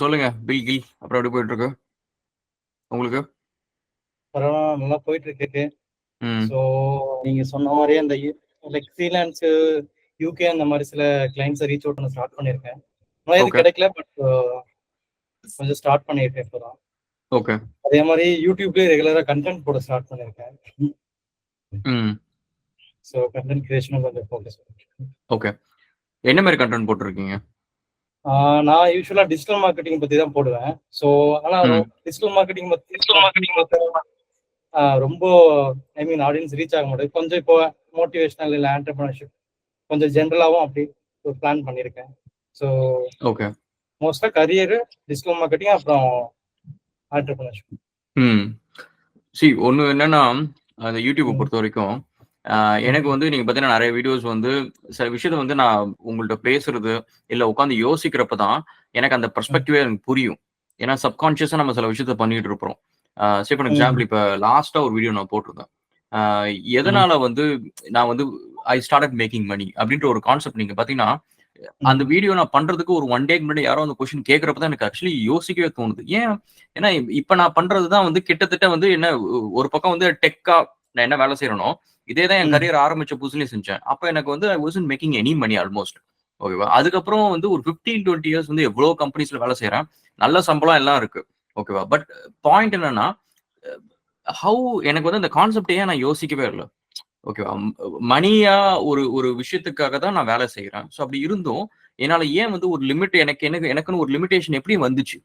சொல்லுங்க bill kill அப்புறம் எப்படி போயிட்டு இருக்கு உங்களுக்கு? பரவாயில்ல, நல்லா போயிட்டு இருக்கு. ம். ஸோ நீங்க சொன்ன மாதிரியே அந்த லைக் ஃப்ரீலான்ஸ் யூகே அந்த மாதிரி சில கிளைண்ட்ஸை ரீச் அவுட் பண்ண ஸ்டார்ட் பண்ணியிருக்கேன். ஆனால் இது ஓகே கிடைக்கல, பட் கொஞ்சம் ஸ்டார்ட் பண்ணியிருக்கேன் இப்போதான். ஓகே. அதே மாதிரி யூடியூப்லேயே ரெகுலராக கண்டென்ட் போட ஸ்டார்ட் பண்ணியிருக்கேன். ம். ஸோ கண்டென்ட் கிரியேஷனும் கொஞ்சம் ஃபோக்கஸ் பண்ணிருக்கேன். ஓகே. என்ன மாதிரி கண்டென்ட் போட்டிருக்கீங்க? நான் யூஸ்வலாக டிஜிட்டல் மார்க்கெட்டிங் பற்றி தான் போடுவேன். ஸோ ஆனால் ம். டிஜிட்டல் மார்க்கெட்டிங் பற்றி ரொம்ப ஆடியன்ஸ் ரீச் ஆக மாட்டேது. கொஞ்சம் இப்போ மோட்டிவேஷனல் இல்லை ஆண்டர்பிரினர்ஷிப் கொஞ்சம் ஜென்ரலாகவும் அப்படி ஒரு பிளான் பண்ணியிருக்கேன். So okay. மோஸ்ட்டாக கரியர், டிஜிட்டல் மார்க்கெட்டிங், அப்புறம் ஆண்டர்பிரினர்ஷிப். ஒன்று என்னன்னா, அந்த யூடியூப்பை பொறுத்த வரைக்கும் எனக்கு வந்து நீங்க பார்த்தீங்கன்னா நிறைய வீடியோஸ் வந்து சில விஷயத்த வந்து நான் உங்கள்ட்ட பேசுறது இல்லை உட்காந்து யோசிக்கிறப்ப தான் எனக்கு அந்த பெர்ஸ்பெக்டிவே எனக்கு புரியும். ஏன்னா சப்கான்ஷியஸாக நம்ம சில விஷயத்த பண்ணிட்டு இருப்போம். சரி ஃபார் எக்ஸாம்பிள் இப்போ லாஸ்ட்டாக ஒரு வீடியோ நான் போட்டிருந்தேன். எதனால வந்து நான் வந்து ஐ ஸ்டார்டட் மேக்கிங் மணி அப்படின்ற ஒரு கான்செப்ட் நீங்க பார்த்தீங்கன்னா அந்த வீடியோ நான் பண்றதுக்கு ஒரு 1 டேக்கு முன்னாடி யாரோ அந்த கொஸ்டின் கேட்கறப்ப தான் எனக்கு ஆக்சுவலி யோசிக்கவே தோணுது. ஏன்னா இப்ப நான் பண்றதுதான் வந்து கிட்டத்தட்ட வந்து என்ன ஒரு பக்கம் வந்து டெக்கா நான் என்ன வேலை செய்யறனோ இதே தான் என் கரியர் ஆரம்பிச்ச புதுசுலயும் செஞ்சேன். அப்ப எனக்கு வந்து I wasn't making any money almost. ஓகேவா? அதுக்கப்புறம் வந்து ஒரு 15-20 இயர்ஸ் வந்து எவ்வளவு கம்பெனிஸ்ல வேலை செய்யறேன். நல்ல சம்பளம் எல்லாம் இருக்கு. ஓகேவா? பட் பாயிண்ட் என்னன்னா ஹவு எனக்கு வந்து அந்த கான்செப்டே நான் யோசிக்கவே இல்லை. ஓகேவா? மணியா ஒரு ஒரு விஷயத்துக்காக தான் நான் வேலை செய்யறேன். ஸோ அப்படி இருந்தும் என்னால ஏன் வந்து ஒரு லிமிட் எனக்குன்னு ஒரு லிமிடேஷன் எப்படி வந்துச்சு?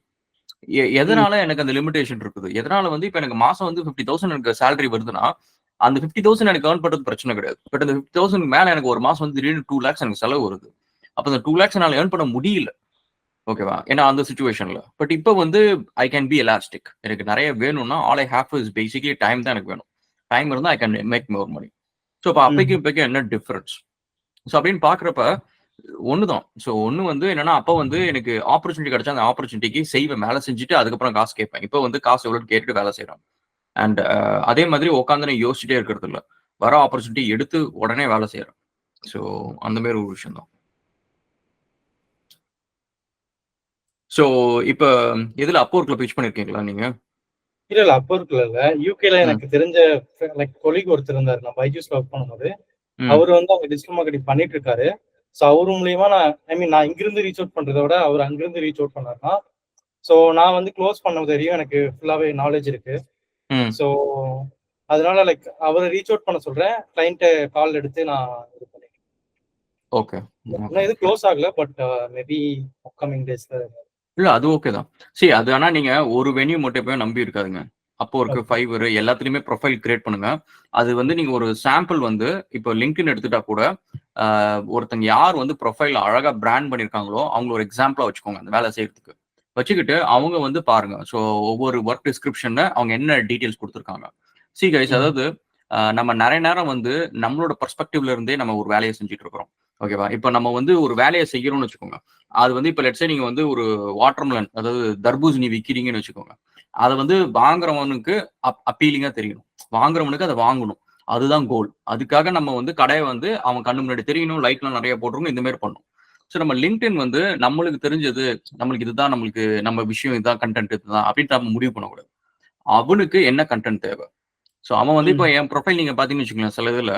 எதனால எனக்கு அந்த லிமிடேஷன் இருக்குது? எதனால வந்து இப்ப எனக்கு மாசம் வந்து 50,000 எனக்கு சேலரி வருதுன்னா, அந்த 50,000 எனக்கு ஏர்ன் பண்றது பிரச்சனை கிடையாது. பட் அந்த 50,000 மேல எனக்கு ஒரு மாசம் வந்து திடீர்னு 2 lakhs எனக்கு செலவு வருது. அப்ப அந்த 2 lakhs என்னால ஏர்ன் பண்ண முடியல. ஓகேவா? ஏன்னா அந்த சிச்சுவேஷன்ல. பட் இப்ப வந்து ஐ கேன் பி எலாஸ்டிக். எனக்கு நிறைய வேணும்னா all I have is basically time தான் எனக்கு வேணும். டைம் இருந்தா I can make more money. So இப்போ அப்பைக்கும் இப்பைக்கும் என்ன டிஃபரன்ஸ்? ஸோ அப்படின்னு பாக்குறப்ப ஒண்ணுதான். ஸோ ஒண்ணு வந்து என்னன்னா அப்ப வந்து எனக்கு ஆப்பர்ச்சுனிட்டி கிடைச்சா அந்த ஆப்பர்ச்சுனிட்டிக்கு செய்வேன். வேலை செஞ்சுட்டு அதுக்கப்புறம் காசு கேட்பேன். இப்போ வந்து காசு எவ்வளவு கேட்டுட்டு வேலை செய்யறேன். அண்ட் அதே மாதிரி உட்காந்து நான் யோசிச்சுட்டே இருக்கிறது இல்ல. வர ஆப்பர்ச்சுனிட்டி எடுத்து உடனே வேலை செய்யறேன். ஸோ அந்த மாதிரி ஒரு விஷயம் தான். ஸோ இப்ப இதுல அப்போர்க்ல பிச் பண்ணிருக்கீங்களா நீங்க? இல்ல அப்போர்க்ல இல்ல. யூகேல எனக்கு தெரிஞ்ச லைக் கொலீக் ஒருத்தர் இருந்தாரு. நான் பைஜூஸ்ல ஒர்க் பண்ணும்போது அவர் வந்து அவங்க டிஜிட்டல் மார்க்கெட்டிங் பண்ணிட்டு இருக்காரு. ஸோ அவர் மூலியமா நான் இங்கிருந்து ரீச் அவுட் பண்றதை விட அவர் அங்கிருந்து ரீச் அவுட் பண்ணாருன்னா, ஸோ நான் வந்து க்ளோஸ் பண்ண தெரியும். எனக்கு ஃபுல்லாவே நாலேஜ் இருக்கு. ஸோ அதனால லைக் அவரை ரீச் அவுட் பண்ண சொல்றேன். கிளைண்ட் கால் எடுத்து நான் இது பண்ணிக்கிறேன். ஓகே. இன்னும் இது க்ளோஸ் ஆகல, பட் மேபி அப்கமிங் டேஸ்ல. இல்ல அது ஓகே தான். சரி அது ஆனா நீங்க ஒரு வென்யூ மட்டும் போய் நம்பி இருக்காதுங்க. அப்போர்க்கு, ஃபைவர் எல்லாத்துலயுமே ப்ரொஃபைல் கிரியேட் பண்ணுங்க. அது வந்து நீங்க ஒரு சாம்பிள் வந்து இப்போ லிங்க்டின் எடுத்துட்டா கூட ஒருத்தங்க யார் வந்து ப்ரொஃபைல் அழகா பிராண்ட் பண்ணிருக்காங்களோ அவங்க ஒரு எக்ஸாம்பிளா வச்சுக்கோங்க அந்த வேலை செய்யறதுக்கு. வச்சுக்கிட்டு அவங்க வந்து பாருங்க. ஸோ ஒவ்வொரு ஒர்க் டிஸ்கிரிப்ஷன்ல அவங்க என்ன டீடைல்ஸ் கொடுத்துருக்காங்க. சி கைஸ் அதாவது நம்ம நிறைய நேரம் வந்து நம்மளோட பெர்ஸ்பெக்டிவ்ல இருந்தே நம்ம ஒரு வேலையை செஞ்சுட்டு இருக்கிறோம். ஓகேவா? இப்ப நம்ம வந்து ஒரு வேலையை செய்யறோம்னு வச்சுக்கோங்க. அது வந்து இப்ப லெட்ஸே நீங்க வந்து ஒரு வாட்டர்மெலன் அதாவது தர்பூசணி விக்கிறீங்கன்னு வச்சுக்கோங்க. அதை வந்து வாங்குறவனுக்கு அப்பீலிங்கா தெரியணும். வாங்குறவனுக்கு அதை வாங்கணும். அதுதான் கோல். அதுக்காக நம்ம வந்து கடையை வந்து அவன் கண்ணு முன்னாடி தெரியணும், லைட்லாம் நிறைய போட்டுருக்கணும், இந்த மாதிரி பண்ணும். ஸோ நம்ம லிங்க்டின் வந்து நம்மளுக்கு தெரிஞ்சது, நம்மளுக்கு இதுதான், நம்மளுக்கு நம்ம விஷயம் இதுதான், கண்டென்ட் இதுதான் அப்படின்னு நம்ம முடிவு பண்ணக்கூடாது. அவனுக்கு என்ன கண்டென்ட் தேவை? ஸோ அவன் வந்து இப்போ என் ப்ரொஃபைல் நீங்க பாத்தீங்கன்னு வச்சுக்கோங்களேன், சில இதுல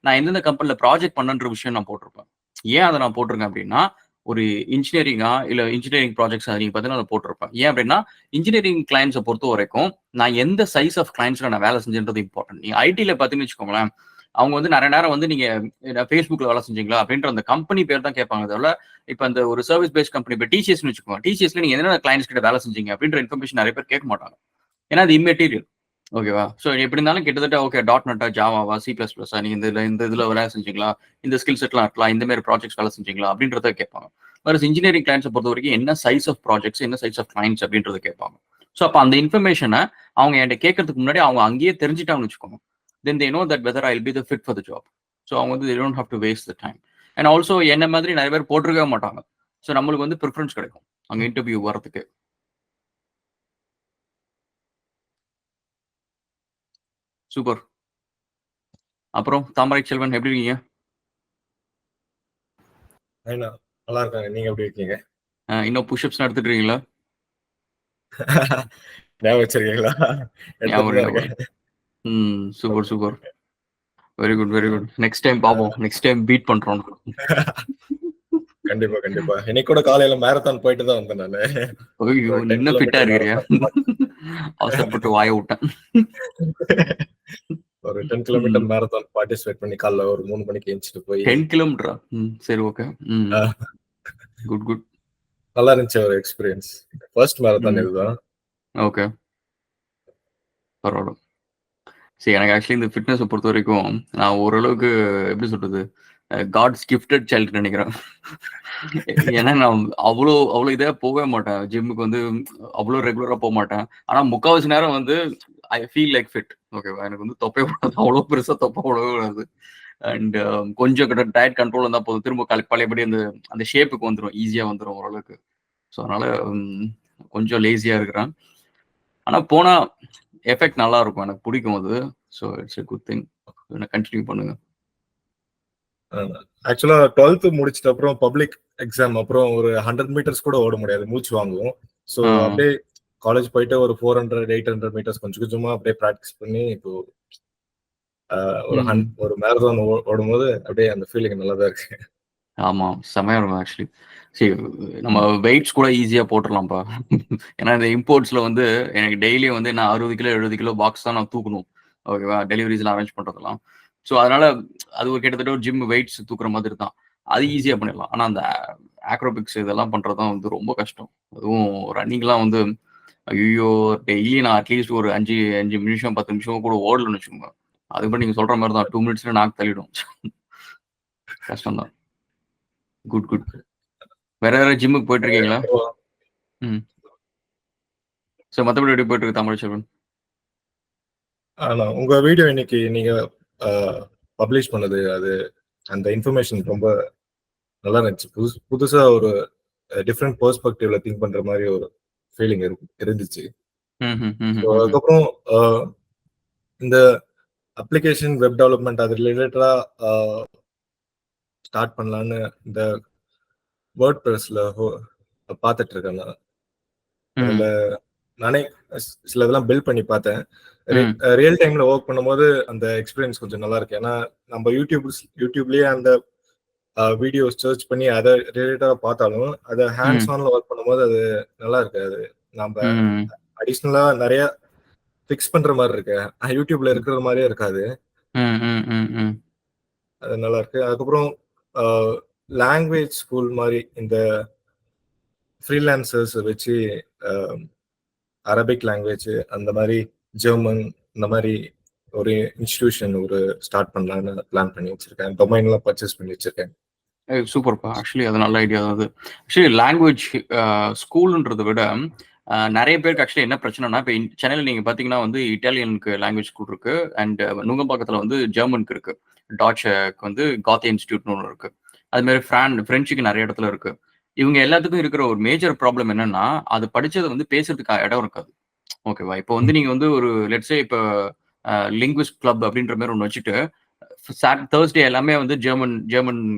நான் எந்தெந்த கம்பெனில ப்ராஜெக்ட் பண்ணன்ற விஷயம் நான் போட்டிருப்பேன். ஏன் அதை நான் போட்டிருக்கேன் அப்படின்னா ஒரு இன்ஜினியரிங்கா இல்ல இன்ஜினியரிங் ப்ராஜெக்ட்ஸ் நீங்க பார்த்தீங்கன்னா அதை போட்டிருப்பேன். ஏன் அப்படின்னா இன்ஜினியரிங் கிளைண்ட்ஸை பொறுத்த வரைக்கும் நான் எந்த சைஸ் ஆஃப் கிளைண்ட்ஸ்ல நான் வேலை செஞ்சது இம்பார்ட்டன்ட். நீங்க ஐடியில் பார்த்தீங்கன்னு வச்சுக்கோங்களேன், அவங்க வந்து நிறைய நேரம் வந்து நீங்க ஃபேஸ்புக்ல வேலை செஞ்சீங்களா அப்படின்ற அந்த கம்பெனி பேர் தான் கேட்பாங்க. அதோட இப்போ அந்த ஒரு சர்வீஸ் பேஸ்ட் கம்பெனி இப்போ டிசிஎஸ்னு வச்சுக்கோங்க. டிசிஎஸ்ல நீங்க என்ன கிளைண்ட்ஸ் கிட்ட வேலை செஞ்சீங்க அப்படின்ற இன்ஃபர்மேஷன் நிறைய பேர் கேட்க மாட்டாங்க. ஏன்னா அது இம்மெட்டீரியல். ஓகேவா? ஸோ எப்படி இருந்தாலும் கிட்டத்தட்ட ஓகே .NET ஜாவாவா C++ஆ நீங்க இந்த இதுல வேலை செஞ்சீங்களா, இந்த ஸ்கில் செட்லாம் இருக்கலாம், இந்த மாதிரி ப்ராஜெக்ட்ஸ் வேலை செஞ்சீங்களா அப்படின்றத கேட்பாங்க. வேறு இன்ஜினியரிங் கிளைண்ட்ஸை பொறுத்த வரைக்கும் என்ன சைஸ் ஆஃப் ப்ராஜெக்ட்ஸ், என்ன சைஸ் ஆஃப் கிளைண்ட்ஸ் அப்படின்றத கேட்பாங்க. ஸோ அப்போ அந்த இன்ஃபர்மேஷனை அவங்க என்கிட்ட கேட்கறதுக்கு முன்னாடி அவங்க அங்கேயே தெரிஞ்சுட்டாங்கன்னு வச்சுக்கோங்க. Then they know that whether I will be the fit for the job. So அவங்க வந்து they don't have to waste the time. And also என்ன மாதிரி நிறைய பேர் போட்டிருக்கவே மாட்டாங்க. ஸோ நம்மளுக்கு வந்து ப்ரிஃபரன்ஸ் கிடைக்கும் அங்க இன்டர்வியூ வரதுக்கு. சூப்பர். அப்புறம் தாமரை செல்வன் எப்படி இருக்கீங்க? நல்லா இருக்காங்க. நீங்க எப்படி இருக்கீங்க? இன்னும் புஷ்அப்ஸ் எடுத்துட்டு இருக்கீங்களா? ஞாபகம் வச்சிருக்கீங்களா? எடுத்துட்டு தான் இருக்கேன். Super super. Very good very good. Next time பாப்போம். நெக்ஸ்ட் டைம் பீட் பண்றோம். கண்டிப்பா கண்டிப்பா. இன்னைக்கு கூட காலையில மேரத்தான் போயிட்டு தான் வந்தேன் நானு. ஐயோ, நீ இன்னும் ஃபிட்டா இருக்கிறியா? அவசரப்பட்டு வாய விட்டேன். ஒரு 10 கிலோமீட்டர் மேரத்தான் பார்ட்டிசிபேட் பண்ணி காலைல ஒரு 3 மணிக்கு எந்திரிச்சிட்டு போய் 10 கிலோமீட்டரா? சரி ஓகே. Good good. நல்லா இருந்துச்சு ஒரு எக்ஸ்பீரியன்ஸ். ஃபர்ஸ்ட் மேரத்தான் இதுதான். ஓகே, பரவாயில்ல. சரி, எனக்கு ஆக்சுவலி இந்த ஃபிட்னஸை பொறுத்த வரைக்கும் நான் ஓரளவுக்கு எப்படி சொல்றது, காட்ஸ் கிஃப்டட் சைல்டு நினைக்கிறேன். ஏன்னா நான் அவ்வளோ இதாக போகவே மாட்டேன். ஜிம்முக்கு வந்து அவ்வளோ ரெகுலராக போக மாட்டேன். ஆனால் முக்கால்வாசி நேரம் வந்து ஐ ஃபீல் லைக் ஃபிட். ஓகேவா, எனக்கு வந்து தொப்பே கூடாது, அவ்வளோ பெருசாக தொப்பை விடவே கூடாது. அண்ட் கொஞ்சம் கிட்ட டயட் கண்ட்ரோல் இருந்தால் போதும், திரும்ப பழையபடி அந்த ஷேப்புக்கு வந்துடும், ஈஸியாக வந்துடும் ஓரளவுக்கு. ஸோ அதனால கொஞ்சம் லேசியாக இருக்கிறேன். ஆனால் போனால் எஃபெக்ட் நல்லா இருக்கும், எனக்கு பிடிக்கும் அது. So it's a good thing. Continue பண்ணுங்க. ஆக்சுவலா 12th முடிச்சிட்ட அப்புறம் பப்ளிக் எக்ஸாம் அப்புறம் ஒரு 100 மீட்டர்ஸ் கூட ஓட முடியாது, மூச்சு வாங்குவோம். ஸோ அப்படியே காலேஜ் போயிட்டு ஒரு 400 800 மீட்டர்ஸ் கொஞ்சம் கொஞ்சமா அப்படியே ப்ராக்டிஸ் பண்ணி இப்போ ஒரு மேரத்தான் ஓடும்போது அப்படியே அந்த ஃபீலிங் நல்லா தான் இருக்கு. ஆமா, செமையா இருக்கும் ஆக்சுவலி. சரி, நம்ம வெயிட்ஸ் கூட ஈஸியா போட்டுடலாம்ப்பா. ஏன்னா இந்த இம்போர்ட்ஸ்ல வந்து எனக்கு டெய்லியும் வந்து நான் 60 கிலோ 70 கிலோ பாக்ஸ் தான் நான் தூக்கணும். ஓகேவா, டெலிவரிஸ்லாம் அரேஞ்ச் பண்றதெல்லாம். ஸோ அதனால அது ஒரு கிட்டத்தட்ட ஒரு ஜிம் வெயிட்ஸ் தூக்குற மாதிரி தான். அது ஈஸியா பண்ணிடலாம். ஆனா அந்த ஆக்ரோபிக்ஸ் இதெல்லாம் பண்றதுதான் வந்து ரொம்ப கஷ்டம். அதுவும் ரன்னிங்லாம் வந்து ஐயோ, டெய்லி நான் அட்லீஸ்ட் ஒரு 5 நிமிஷம் 10 நிமிஷம் கூட ஓடலன்னு வச்சுக்கோங்க. அதுக்கப்புறம் நீங்க சொல்ற மாதிரி தான் 2 மினிட்ஸ்ல நாக்கு தள்ளிடும். கஷ்டம் தான். Good good. வேற யாராவது ஜிம்முக்கு போயிட்டு இருக்கீங்களா? சரி, மற்றபடி எப்படி போயிட்டு இருக்கு தமிழ்ச்செல்வன்? உங்க வீடியோ இன்னைக்கு நீங்க பப்ளிஷ் பண்ணது, அது அந்த இன்ஃபர்மேஷன் ரொம்ப நல்லா இருந்துச்சு. புதுசா ஒரு டிஃப்ரெண்ட் பெர்ஸ்பெக்டிவ்ல திங்க் பண்ற மாதிரி ஒரு ஃபீலிங் இருந்துச்சு. அதுக்கப்புறம் இந்த அப்ளிகேஷன் வெப் டெவலப்மெண்ட் அது ரிலேட்டடா ஸ்டார்ட் பண்ணலான்னு இந்த வேர்ட் ப்ரெஸ்ல பார்த்துட்டு இருக்கேன். அதுல நானே சில இதெல்லாம் பில்ட் பண்ணி பார்த்தேன். ரியல் டைம்ல ஒர்க் பண்ணும்போது அந்த எக்ஸ்பீரியன்ஸ் கொஞ்சம் நல்லா இருக்கு. ஏன்னா நம்ம யூடியூப்லயே அந்த வீடியோஸ் சர்ச் பண்ணி அதை ரிலேட்டடா பார்த்தாலும் அதை ஹேண்ட்ஸ் ஆன்ல ஒர்க் பண்ணும்போது அது நல்லா இருக்கு. அது நம்ம அடிஷ்னலா நிறைய ஃபிக்ஸ் பண்ற மாதிரி இருக்கு, யூடியூப்ல இருக்கிற மாதிரியே இருக்காது. அது நல்லா இருக்கு. அதுக்கப்புறம் லாங்குவேஜ் ஸ்கூல் மாதிரி இந்த ஃப்ரீலான்சர்ஸ் வச்சு அரபிக் லாங்குவேஜ், அந்த மாதிரி ஜெர்மன், இந்த மாதிரி ஒரு இன்ஸ்டிடியூஷன் ஒரு ஸ்டார்ட் பண்ணலான்னு பிளான் பண்ணி வச்சிருக்கேன். டொமைன்லாம் பர்ச்சேஸ் பண்ணி வச்சிருக்கேன். சூப்பர்ப்பா. ஆக்சுவலி அது நல்ல ஐடியா தான். அது ஆக்சுவலி லாங்குவேஜ் ஸ்கூலுன்றதை விட நிறைய பேருக்கு ஆக்சுவலி என்ன பிரச்சனைனா, இப்போ சென்னையில் நீங்கள் பார்த்தீங்கன்னா வந்து இட்டாலியனுக்கு லாங்குவேஜ் ஸ்கூல் இருக்கு, அண்ட் நுங்கம்பாக்கத்தில் வந்து ஜெர்மனுக்கு இருக்கு, டாட்சுக்கு வந்து காத்தே இன்ஸ்டியூட்னு ஒன்று இருக்கு. அது மாதிரி ஃப்ரெஞ்சுக்கு நிறைய இடத்துல இருக்கு. இவங்க எல்லாத்துக்கும் இருக்கிற ஒரு மேஜர் ப்ராப்ளம் என்னன்னா, அது படிச்சதை வந்து பேசுறதுக்கு இடம் இருக்காது. ஓகேவா, இப்போ வந்து நீங்க வந்து ஒரு லெட்ஸே இப்போ லிங்குவிஸ்ட் கிளப் அப்படின்ற மாதிரி ஒன்று வச்சுட்டு தேர்ஸ்டே எல்லாமே வந்து ஜெர்மன்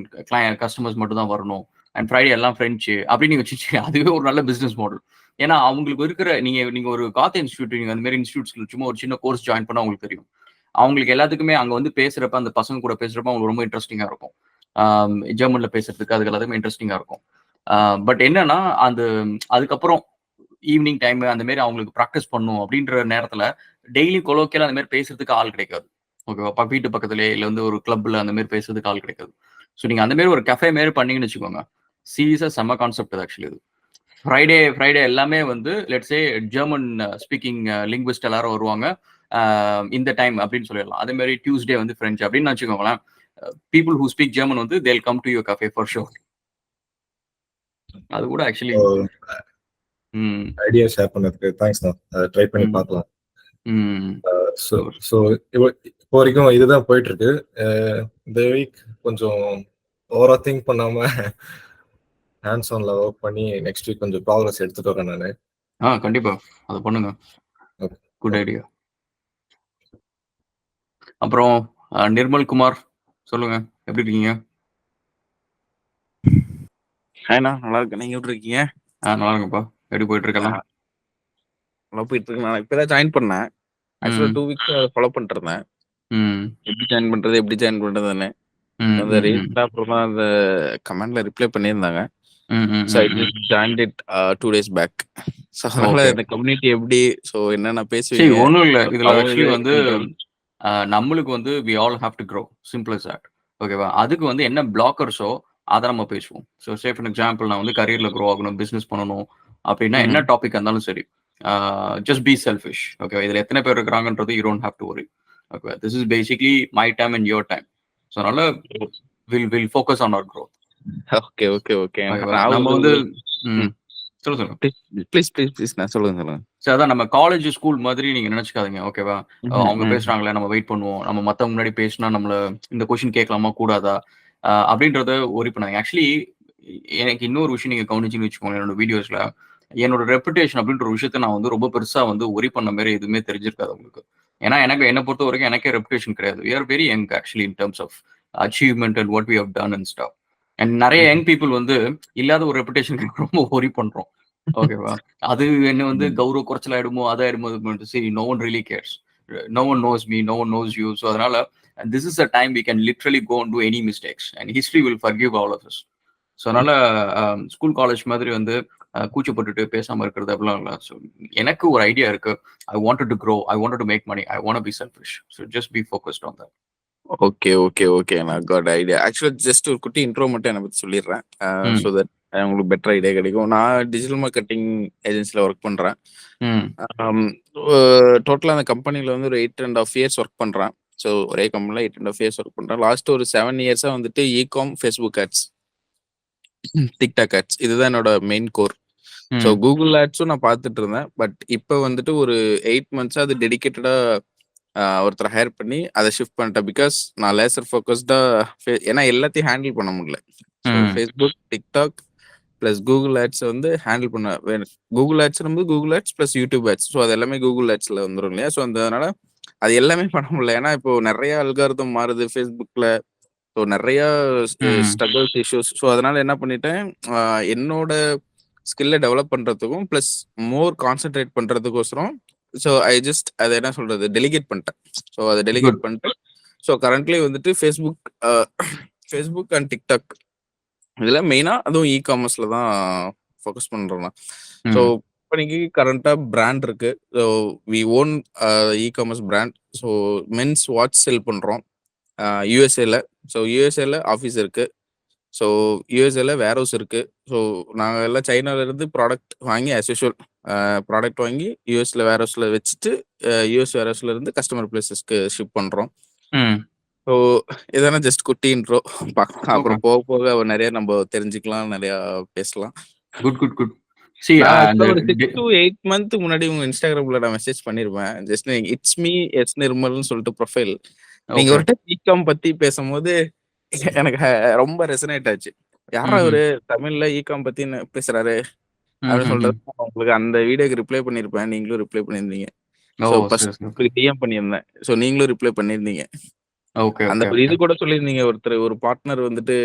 கஸ்டமர்ஸ் மட்டும் தான் வரணும், அண்ட் ஃப்ரைடே எல்லாம் ஃப்ரெஞ்சு அப்படின்னு நீங்க வச்சுட்டு அதுவே ஒரு நல்ல பிசினஸ் மாடல். ஏன்னா அவங்களுக்கு இருக்கிற நீங்க ஒரு காத் இன்ஸ்டியூட், நீங்க அந்த மாதிரி இன்ஸ்டியூட்ஸ்ல சும்மா ஒரு சின்ன கோர்ஸ் ஜாயின் பண்ணா அவங்களுக்கு தெரியும். அவங்களுக்கு எல்லாத்துக்குமே அங்க வந்து பேசுறப்ப, அந்த பசங்க கூட பேசுறப்ப அவங்களுக்கு ரொம்ப இன்ட்ரெஸ்டிங்கா இருக்கும். ஜெர்மன்ல பேசுறதுக்கு அதுக்கு எல்லாத்துக்குமே இன்ட்ரெஸ்டிங்கா இருக்கும். பட் என்னன்னா அதுக்கப்புறம் ஈவினிங் டைம் அந்த மாதிரி அவங்களுக்கு ப்ராக்டிஸ் பண்ணும் அப்படின்ற நேரத்துல டெய்லி கொலோக்கியலா அந்த மாதிரி பேசுறதுக்கு ஆள் கிடைக்காது. ஓகேவா, வீட்டு பக்கத்துலேயே இல்லை வந்து ஒரு கிளப்ல அந்த மாதிரி பேசுறதுக்கு ஆள் கிடைக்காது. ஸோ நீங்க அந்த மாதிரி ஒரு கஃபே மாரி பண்ணீங்கன்னு வச்சுக்கோங்க, சீரியஸா செம்ம கான்செப்ட் அது ஆக்சுவலி. இது ஃப்ரைடே எல்லாமே வந்து லெட்ஸே ஜெர்மன் ஸ்பீக்கிங் லிங்குவிஸ்ட் எல்லாரும் வருவாங்க இந்த டைம் அப்படின்னு சொல்லிடலாம். அதே மாதிரி டியூஸ்டே வந்து ஃப்ரெஞ்ச் அப்படின்னு வச்சுக்கோங்களேன். பீப்புள் ஹூ ஸ்பீக் ஜெர்மன் வந்து தேல் come to your cafe for sure. அது கூட ஆக்சுவலி ஐடியா ஷேர் பண்ணதுக்கு தேங்க்ஸ். நான் ட்ரை பண்ணி பார்க்கலாம். ஸோ இப்போ வரைக்கும் இதுதான் போயிட்டு இருக்கு. இந்த வீக் கொஞ்சம் ஓவரா திங்க் பண்ணாம ஹேண்ட்ஸ் ஆன்ல ஒர்க் பண்ணி நெக்ஸ்ட் வீக் கொஞ்சம் ப்ராக்ரஸ் எடுத்துட்டு வரேன் நான். கண்டிப்பா அதை பண்ணுங்க. Good idea. அப்புறம் நிர்மல் குமார் சொல்லுங்க, எப்படி இருக்கீங்க? ஹாய்ண்ணா, நல்லா இருக்கேன். நீங்க எப்படி இருக்கீங்க? நல்லா இருக்குப்பா. எப்படி போயிட்டு இருக்கலாம்? நல்லா போயிட்டு இருக்கு. நான் இப்பதான் ஜாயின் பண்ணேன். ஆக்சுவலா 2 வீக்ஸ் ஃபாலோ பண்ணிட்டு இருந்தேன். எப்படி ஜாயின் பண்றதுன்னு. அந்த ரீசெண்டா அப்புறம் தான் அந்த கமெண்ட்ல ரிப்ளை பண்ணியிருந்தாங்க. So I just joined it 2 days back. So அதனால இந்த கம்யூனிட்டி எப்படி, ஸோ என்னென்ன பேசுவீங்க, ஒன்றும் இல்லை. இதுல அவங்க ஆக்சுவலி இது வந்து control. நம்மளுக்கு வந்து we all have to grow, simple as that. ஓகேவா? அதுக்கு வந்து என்ன பிளாக்கர்ஸோ அதை நம்ம பேசுவோம். ஸோ சே ஃபார் எக்ஸாம்பிள் நான் வந்து கரியர்ல க்ரோ ஆகணும், பிசினஸ் பண்ணணும் அப்படின்னா என்ன டாபிக் இருந்தாலும் சரி, ஜஸ்ட் பி செல்ஃபிஷ். ஓகேவா? இதுல எத்தனை பேர் இருக்கிறாங்கன்றது you don't have to worry. Okay, this is basically my time and your time. So அதனால will focus on our growth. Okay okay okay. நம்ம வந்து சொல்லுங்க. ப்ளீஸ் நான் சொல்லுங்க. சரி, அதான் நம்ம காலேஜ் ஸ்கூல் மாதிரி நீங்க நினைச்சுக்காதீங்க. ஓகேவா? அவங்க பேசுறாங்களே நம்ம வெயிட் பண்ணுவோம், நம்ம மத்தவங்க முன்னாடி பேசினா நம்மள இந்த கொஸ்டின் கேட்கலாமா கூடாதா அப்படின்றத ஒரி பண்ணாங்க. ஆக்சுவலி எனக்கு இன்னொரு விஷயம் நீங்க கவனிச்சுன்னு வச்சுக்கோங்க, என்னோட வீடியோஸ்ல என்னோட ரெப்புடேஷன் அப்படின்ற ஒரு விஷயத்த நான் வந்து ரொம்ப பெருசா வந்து ஒரி பண்ண மாதிரி எதுவுமே தெரிஞ்சிருக்காது உங்களுக்கு. ஏன்னா என்னை பொறுத்த வரைக்கும் எனக்கே ரெப்புடேஷன் கிடையாது. we are very young actually in terms of achievement and what we have done and stuff. And நிறைய யங் பீப்புள் வந்து இல்லாத ஒரு ரெப்புடேஷனுக்கு ரொம்ப ஒரி பண்றோம். ஓகேவா? அது என்ன வந்து கௌரவ குறைச்சல் ஆயிடுமோ, அதாயிடுமோ, சரி, no one really cares, no one knows me, no one knows you. So அதனால this is a time we can literally go and do any mistakes and history will forgive all of us. So அதனால school college மாதிரி வந்து கூச்சப்பட்டுட்டு பேசாம இருக்கிறது அப்படிலாம் இல்லை. So எனக்கு ஒரு ஐடியா இருக்கு. I wanted to grow, I wanted to make money, I want be selfish. So just be focused on that. Okay நான் காட் ஐடியா. ஆக்சுவலா ஜஸ்ட் ஒரு குட்டி இன்ட்ரோ மட்டும் என்னை பத்தி சொல்லிடுறேன், ஸோ தட் உங்களுக்கு பெட்டர் ஐடியா கிடைக்கும். நான் டிஜிட்டல் மார்க்கெட்டிங் ஏஜென்சில ஒர்க் பண்றேன். டோட்டலா அந்த கம்பெனில வந்து ஒரு 8.5 years ஒர்க் பண்றேன். ஸோ ஒரே கம்பெனில 8.5 years ஒர்க் பண்றேன். லாஸ்ட் ஒரு 7 years வந்துட்டு ecom, Facebook ads, TikTok ads, இதுதான் என்னோட மெயின் கோர். ஸோ கூகுள் ஆட்ஸும் நான் பார்த்துட்டு இருந்தேன். பட் இப்போ வந்துட்டு ஒரு 8 months அது டெடிக்கேட்டடா ஒருத்தரை ஹையர் பண்ணி அதை ஷிஃப்ட் பண்ணிட்டேன். பிகாஸ் நான் லேசர் ஃபோக்கஸ்டா, ஏன்னா எல்லாத்தையும் ஹேண்டில் பண்ண முடியல. So Facebook, TikTok plus Google ads வந்து ஹேண்டில் பண்ண வேணும். கூகுள் ஆட்ஸ் வந்து Google ads plus YouTube ads, so அது எல்லாமே கூகுள் ஆட்ஸ்ல வந்துடும் இல்லையா? ஸோ அதனால அது எல்லாமே பண்ண முடியல. ஏன்னா இப்போ நிறைய அல்காரிதம் மாறுது ஃபேஸ்புக்ல. ஸோ நிறைய ஸ்ட்ரகிள்ஸ், இஷ்யூஸ். ஸோ அதனால என்ன பண்ணிட்டேன், என்னோட ஸ்கில்லை டெவலப் பண்றதுக்கும் பிளஸ் மோர் கான்சென்ட்ரேட் பண்றதுக்கோசரம் ஸோ ஐ ஜஸ்ட் அதை என்ன சொல்றது டெலிகேட் பண்ணிட்டேன். ஸோ அதை டெலிகேட் பண்ணிட்டு ஸோ கரண்ட்லி வந்துட்டு ஃபேஸ்புக் அண்ட் டிக்டாக் இதுல மெயினா, அதுவும் இ காமர்ஸ்ல தான் ஃபோக்கஸ் பண்றேன். ஸோ கம்பெனிக்கு கரண்டா பிராண்ட் இருக்கு. So we own e commerce brand. So men's watch sell பண்றோம் யூஎஸ்ஏல. ஸோ யூஎஸ்ஏல ஆஃபீஸ் இருக்கு. ஸோ யூஎஸ்ஏல வேர் ஹவுஸ் இருக்கு. ஸோ நாங்கள் எல்லாம் சைனால இருந்து ப்ராடக்ட் வாங்கி ஆஸ் யூஷுவல் ப்ராடக்ட் வாங்கி யூஎஸ்ல வேர் ஹவுஸ்ல வச்சுட்டு யூஎஸ் வேர் ஹவுஸ்ல இருந்து கஸ்டமர் பிளேசஸ்க்கு ஷிப் பண்றோம். ஸோ இதெல்லாம் ஜஸ்ட் குட்டி இன்ட்ரோ. அப்புறம் போக போக நிறைய நம்ம தெரிஞ்சுக்கலாம், நிறைய பேசலாம். குட். ஒரு 6 to 8 month முன்னாடி உங்க இன்ஸ்டாகிராம்ல நான் மெசேஜ் பண்ணிருப்பேன். ஜஸ்ட் இட்ஸ் மீ எஸ் நிர்மல்னு சொல்லிட்டு ப்ரொஃபைல். நீங்க ஒரு டைம் இகாம் பத்தி பேசும்போது எனக்கு ரொம்ப ரெசனேட் ஆச்சு. யாரா ஒரு தமிழ்ல இகாம் பத்தி பேசுறாரு அப்படின்னு சொல்றது. உங்களுக்கு அந்த வீடியோக்கு ரிப்ளை பண்ணிருப்பேன், நீங்களும் ரிப்ளை பண்ணிருந்தீங்க. டிஎம் பண்ணியிருந்தேன், ஸோ நீங்களும் ரிப்ளை பண்ணிருந்தீங்க. அந்த இது கூட சொல்லியிருந்தீங்க, ஒருத்தர் ஒரு பார்ட்னர் வந்துட்டு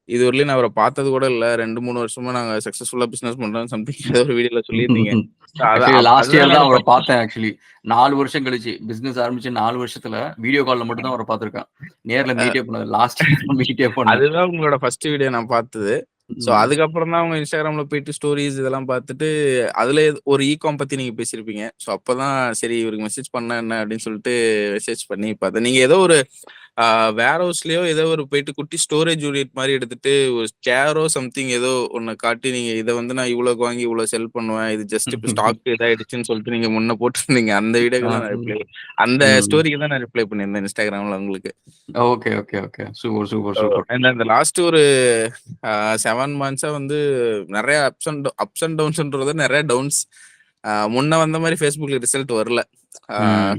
இது வரலையும் நான் அவரை பார்த்தது கூட இல்ல, 2-3 வருஷமா நாங்க சக்சஸ்ஃபுல்லா பிசினஸ் பண்றோம் சம்திங் ஏதோ ஒரு வீடியோல சொல்லியிருந்தீங்க. லாஸ்ட் இயர் தான் அவரை பார்த்தேன். ஆக்சுவலி 4 வருஷம் கழிச்சு பிசினஸ் ஆரம்பிச்சு 4 வருஷத்துல வீடியோ கால்ல மட்டும் தான் அவரை பார்த்திருக்கேன். நேர்ல மீட்டே பண்ணது லாஸ்ட் இயர் மீட்டே பண்ணது. அதுதான் உங்களோட ஃபர்ஸ்ட் வீடியோ நான் பார்த்தது. ஸோ அதுக்கப்புறம் தான் அவங்க இன்ஸ்டாகிராம்ல போயிட்டு ஸ்டோரிஸ் இதெல்லாம் பார்த்துட்டு அதுல ஒரு இகாம் பத்தி நீங்க பேசியிருப்பீங்க. ஸோ அப்பதான் சரி இவருக்கு மெசேஜ் பண்ண என்ன அப்படின்னு சொல்லிட்டு மெசேஜ் பண்ணி பார்த்தேன். நீங்க ஏதோ ஒரு வேர் ஹவுஸ்லயோ ஏதோ ஒரு போயிட்டு குட்டி ஸ்டோரேஜ் யூனிட் மாதிரி எடுத்துட்டு ஒரு சேரோ சம்திங் ஏதோ ஒன்னு காட்டி நீங்க இதை வந்து நான் இவ்வளவு வாங்கி இவ்வளவு செல் பண்ணுவேன், இது ஜஸ்ட் இப்போ ஸ்டாக் இதாயிடுச்சுன்னு சொல்லிட்டு நீங்க முன்ன போட்டுருந்தீங்க. அந்த வீடியோக்கு தான் நான் ரிப்ளை, அந்த ஸ்டோரிக்கு தான் நான் ரிப்ளை பண்ணியிருந்தேன் இன்ஸ்டாகிராம்ல உங்களுக்கு. Okay super. இந்த லாஸ்ட் ஒரு 7 months வந்து நிறைய அப்ஸ் அண்ட் டவுன்ஸ்ன்றது நிறைய டவுன்ஸ். முன்ன வந்த மாதிரி ஃபேஸ்புக்ல ரிசல்ட் வரல.